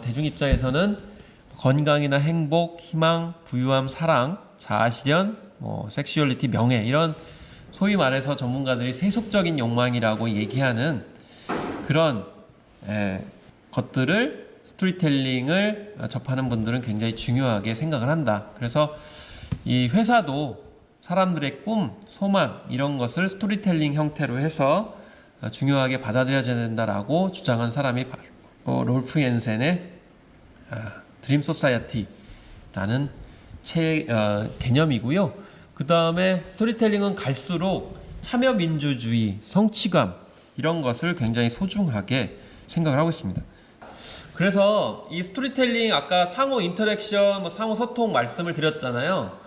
대중 입장에서는 건강이나 행복, 희망, 부유함, 사랑, 자아실현, 섹슈얼리티, 명예 이런 소위 말해서 전문가들이 세속적인 욕망이라고 얘기하는 그런 것들을 스토리텔링을 접하는 분들은 굉장히 중요하게 생각을 한다. 그래서 이 회사도 사람들의 꿈, 소망 이런 것을 스토리텔링 형태로 해서 중요하게 받아들여야 된다라고 주장한 사람이 바로 롤프 옌센의 드림 소사이어티라는 개념이고요. 그 다음에 스토리텔링은 갈수록 참여민주주의, 성취감 이런 것을 굉장히 소중하게 생각을 하고 있습니다. 그래서 이 스토리텔링 아까 상호 인터랙션, 상호 소통 말씀을 드렸잖아요.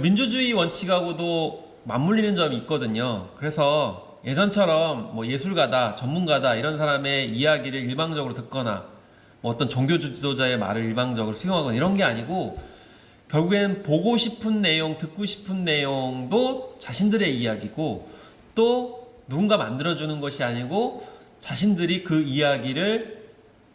민주주의 원칙하고도 맞물리는 점이 있거든요. 그래서 예전처럼 예술가다, 전문가다 이런 사람의 이야기를 일방적으로 듣거나 어떤 종교 지도자의 말을 일방적으로 수용하거나 이런 게 아니고 결국엔 보고 싶은 내용, 듣고 싶은 내용도 자신들의 이야기고 또 누군가 만들어주는 것이 아니고 자신들이 그 이야기를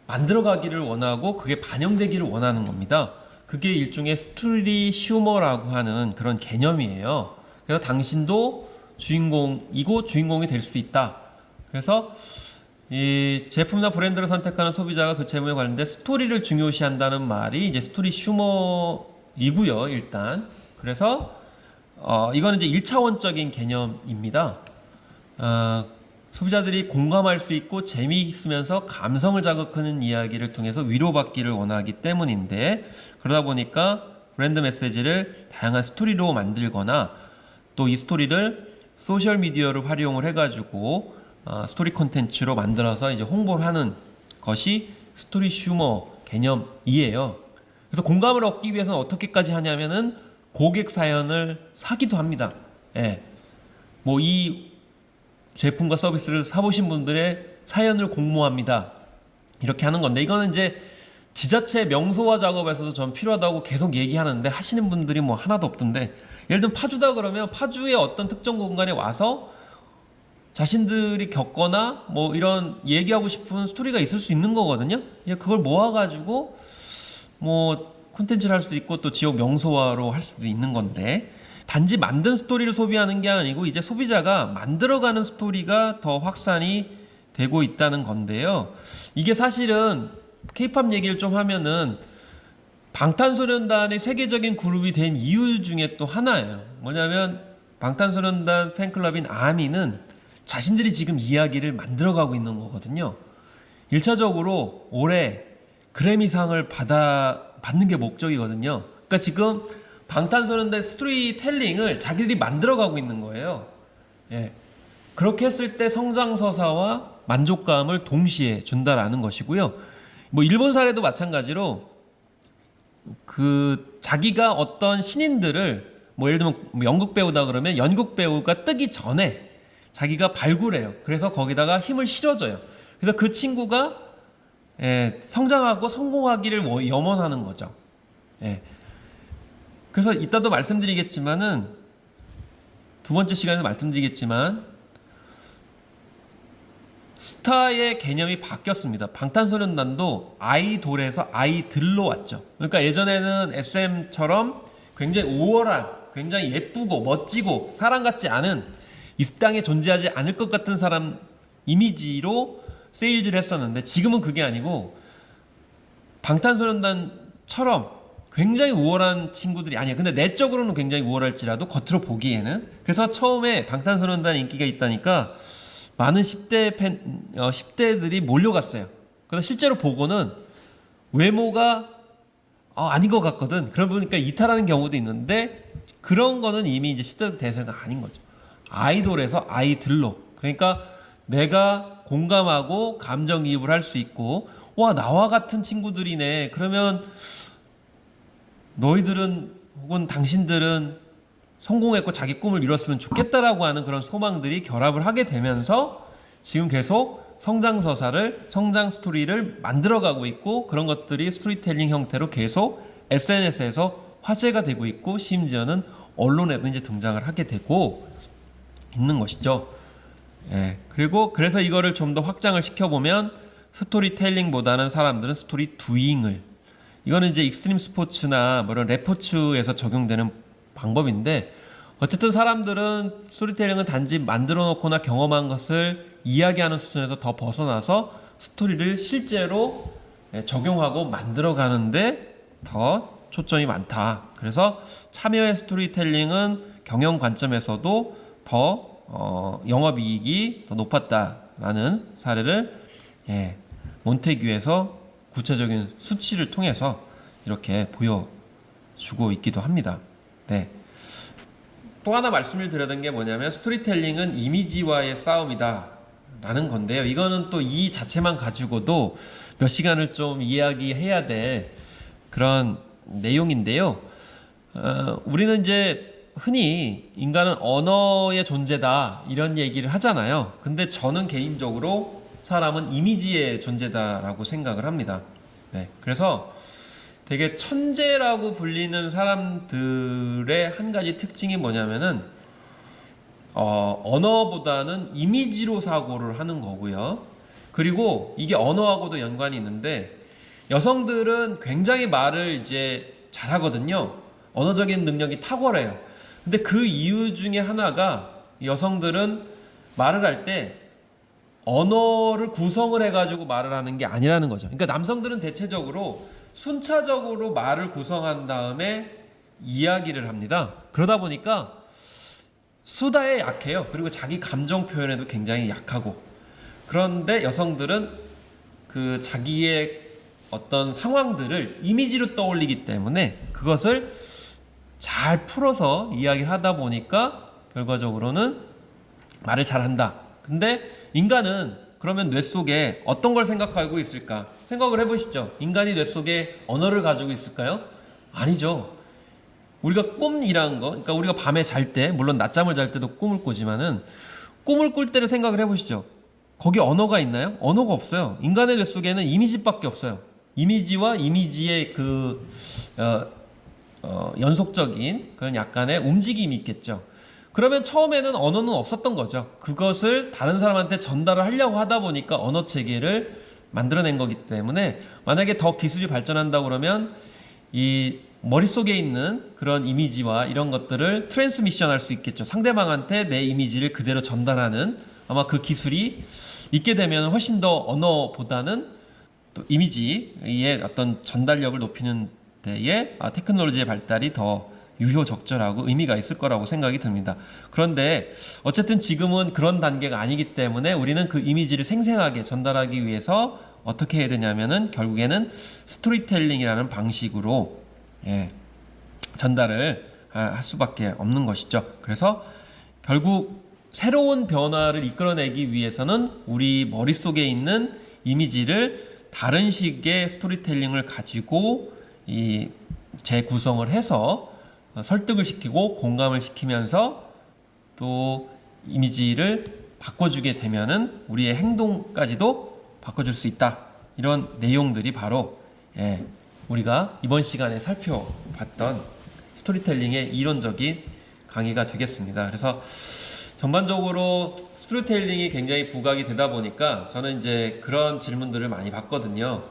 만들어가기를 원하고 그게 반영되기를 원하는 겁니다. 그게 일종의 스토리 슈머라고 하는 그런 개념이에요. 그래서 당신도 주인공이고 주인공이 될 수 있다. 그래서 이 제품이나 브랜드를 선택하는 소비자가 그 제품에 관련된 스토리를 중요시한다는 말이 이제 스토리 슈머이고요, 일단. 그래서 이거는 이제 1차원적인 개념입니다. 소비자들이 공감할 수 있고 재미있으면서 감성을 자극하는 이야기를 통해서 위로받기를 원하기 때문인데, 그러다 보니까 브랜드 메시지를 다양한 스토리로 만들거나 또 이 스토리를 소셜미디어를 활용을 해가지고 스토리 콘텐츠로 만들어서 이제 홍보를 하는 것이 스토리 슈머 개념이에요. 그래서 공감을 얻기 위해서는 어떻게까지 하냐면은 고객 사연을 사기도 합니다. 예. 이 제품과 서비스를 사보신 분들의 사연을 공모합니다. 이렇게 하는 건데, 이거는 이제 지자체 명소화 작업에서도 전 필요하다고 계속 얘기하는데 하시는 분들이 하나도 없던데, 예를 들면 파주다 그러면 파주의 어떤 특정 공간에 와서 자신들이 겪거나 이런 얘기하고 싶은 스토리가 있을 수 있는 거거든요. 이제 그걸 모아가지고 콘텐츠를 할 수도 있고 또 지역 명소화로 할 수도 있는 건데, 단지 만든 스토리를 소비하는 게 아니고 이제 소비자가 만들어가는 스토리가 더 확산이 되고 있다는 건데요. 이게 사실은 K-팝 얘기를 좀 하면은 방탄소년단의 세계적인 그룹이 된 이유 중에 또 하나예요. 뭐냐면 방탄소년단 팬클럽인 아미는 자신들이 지금 이야기를 만들어가고 있는 거거든요. 1차적으로 올해 그래미상을 받는 게 목적이거든요. 그러니까 지금 방탄소년단 스토리텔링을 자기들이 만들어가고 있는 거예요. 예. 그렇게 했을 때 성장서사와 만족감을 동시에 준다라는 것이고요. 일본 사례도 마찬가지로 자기가 어떤 신인들을 예를 들면 연극 배우다 그러면 연극 배우가 뜨기 전에 자기가 발굴해요. 그래서 거기다가 힘을 실어줘요. 그래서 그 친구가 성장하고 성공하기를 염원하는 거죠. 예. 그래서 이따도 말씀드리겠지만은 두 번째 시간에서 말씀드리겠지만 스타의 개념이 바뀌었습니다. 방탄소년단도 아이돌에서 아이들로 왔죠. 그러니까 예전에는 SM처럼 굉장히 우월한, 굉장히 예쁘고 멋지고 사람 같지 않은, 이 땅에 존재하지 않을 것 같은 사람 이미지로 세일즈를 했었는데, 지금은 그게 아니고 방탄소년단처럼 굉장히 우월한 친구들이 아니야. 근데 내적으로는 굉장히 우월할지라도 겉으로 보기에는. 그래서 처음에 방탄소년단 인기가 있다니까 많은 10대들이 몰려갔어요. 그래서 실제로 보고는 외모가 아닌 것 같거든. 그러다 보니까 이탈하는 경우도 있는데, 그런 거는 이미 이제 시대 대세가 아닌 거죠. 아이돌에서 아이들로. 그러니까 내가 공감하고 감정이입을 할 수 있고, 나와 같은 친구들이네. 그러면 너희들은 혹은 당신들은 성공했고 자기 꿈을 이뤘으면 좋겠다라고 하는 그런 소망들이 결합을 하게 되면서 지금 계속 성장서사를, 성장 스토리를 만들어가고 있고, 그런 것들이 스토리텔링 형태로 계속 SNS에서 화제가 되고 있고, 심지어는 언론에도 이제 등장을 하게 되고, 있는 것이죠. 예. 그리고 그래서 이거를 좀 더 확장을 시켜보면 스토리텔링보다는 사람들은 스토리 두잉을, 이거는 이제 익스트림 스포츠나 뭐 이런 레포츠에서 적용되는 방법인데, 어쨌든 사람들은 스토리텔링은 단지 만들어 놓거나 경험한 것을 이야기하는 수준에서 더 벗어나서 스토리를 실제로 적용하고 만들어 가는데 더 초점이 많다. 그래서 참여의 스토리텔링은 경영 관점에서도 더 영업이익이 더 높았다라는 사례를 몬테규에서 구체적인 수치를 통해서 이렇게 보여주고 있기도 합니다. 네. 또 하나 말씀을 드려야 게 뭐냐면 스토리텔링은 이미지와의 싸움이다 라는 건데요. 이거는 또 이 자체만 가지고도 몇 시간을 좀 이야기해야 될 그런 내용인데요. 우리는 이제 흔히 인간은 언어의 존재다 이런 얘기를 하잖아요. 근데 저는 개인적으로 사람은 이미지의 존재다라고 생각을 합니다. 네, 그래서 되게 천재라고 불리는 사람들의 한 가지 특징이 뭐냐면은 언어보다는 이미지로 사고를 하는 거고요. 그리고 이게 언어하고도 연관이 있는데, 여성들은 굉장히 말을 이제 잘하거든요. 언어적인 능력이 탁월해요. 근데 그 이유 중에 하나가 여성들은 말을 할 때 언어를 구성을 해가지고 말을 하는 게 아니라는 거죠. 그러니까 남성들은 대체적으로 순차적으로 말을 구성한 다음에 이야기를 합니다. 그러다 보니까 수다에 약해요. 그리고 자기 감정 표현에도 굉장히 약하고. 그런데 여성들은 그 자기의 어떤 상황들을 이미지로 떠올리기 때문에 그것을 잘 풀어서 이야기를 하다 보니까 결과적으로는 말을 잘한다. 근데 인간은 그러면 뇌 속에 어떤 걸 생각하고 있을까? 생각을 해보시죠. 인간이 뇌 속에 언어를 가지고 있을까요? 아니죠. 우리가 꿈이라는 거, 그러니까 우리가 밤에 잘 때, 물론 낮잠을 잘 때도 꿈을 꾸지만은 꿈을 꿀 때를 생각을 해보시죠. 거기 언어가 있나요? 언어가 없어요. 인간의 뇌 속에는 이미지밖에 없어요. 이미지와 이미지의 그 연속적인 그런 약간의 움직임이 있겠죠. 그러면 처음에는 언어는 없었던 거죠. 그것을 다른 사람한테 전달을 하려고 하다 보니까 언어 체계를 만들어낸 거기 때문에, 만약에 더 기술이 발전한다고 그러면 이 머릿속에 있는 그런 이미지와 이런 것들을 트랜스미션 할 수 있겠죠. 상대방한테 내 이미지를 그대로 전달하는, 아마 그 기술이 있게 되면 훨씬 더 언어보다는 또 이미지의 어떤 전달력을 높이는 데에 테크놀로지의 발달이 더 유효적절하고 의미가 있을 거라고 생각이 듭니다. 그런데 어쨌든 지금은 그런 단계가 아니기 때문에 우리는 그 이미지를 생생하게 전달하기 위해서 어떻게 해야 되냐면은 결국에는 스토리텔링이라는 방식으로 전달을 할 수밖에 없는 것이죠. 그래서 결국 새로운 변화를 이끌어내기 위해서는 우리 머릿속에 있는 이미지를 다른 식의 스토리텔링을 가지고 재구성을 해서 설득을 시키고 공감을 시키면서 또 이미지를 바꿔주게 되면은 우리의 행동까지도 바꿔줄 수 있다. 이런 내용들이 바로 우리가 이번 시간에 살펴봤던 스토리텔링의 이론적인 강의가 되겠습니다. 그래서 전반적으로 스토리텔링이 굉장히 부각이 되다 보니까 저는 이제 그런 질문들을 많이 받거든요.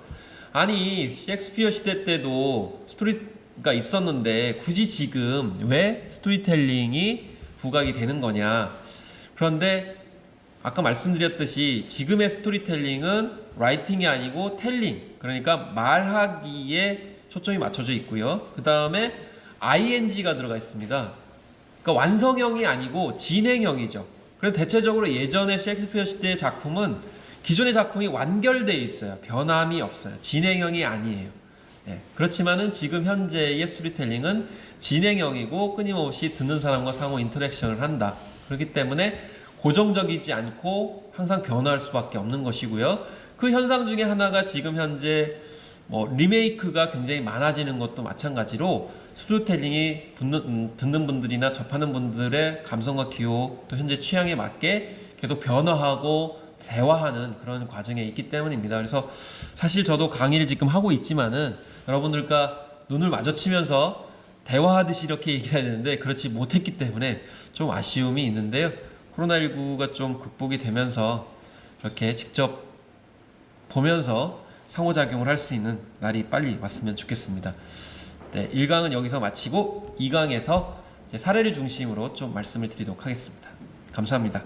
아니, 셰익스피어 시대 때도 스토리가 있었는데 굳이 지금 왜 스토리텔링이 부각이 되는 거냐. 그런데 아까 말씀드렸듯이 지금의 스토리텔링은 라이팅이 아니고 텔링, 그러니까 말하기에 초점이 맞춰져 있고요. 그 다음에 ing가 들어가 있습니다. 그러니까 완성형이 아니고 진행형이죠. 그래서 대체적으로 예전에 셰익스피어 시대의 작품은 기존의 작품이 완결되어 있어요. 변함이 없어요. 진행형이 아니에요. 그렇지만은 지금 현재의 스토리텔링은 진행형이고 끊임없이 듣는 사람과 상호 인터랙션을 한다. 그렇기 때문에 고정적이지 않고 항상 변화할 수밖에 없는 것이고요. 그 현상 중에 하나가 지금 현재 리메이크가 굉장히 많아지는 것도 마찬가지로 스토리텔링이 듣는 분들이나 접하는 분들의 감성과 기호 또 현재 취향에 맞게 계속 변화하고 대화하는 그런 과정에 있기 때문입니다. 그래서 사실 저도 강의를 지금 하고 있지만은 여러분들과 눈을 마주치면서 대화하듯이 이렇게 얘기를 해야 되는데 그렇지 못했기 때문에 좀 아쉬움이 있는데요. 코로나19가 좀 극복이 되면서 이렇게 직접 보면서 상호작용을 할 수 있는 날이 빨리 왔으면 좋겠습니다. 네, 1강은 여기서 마치고 2강에서 사례를 중심으로 좀 말씀을 드리도록 하겠습니다. 감사합니다.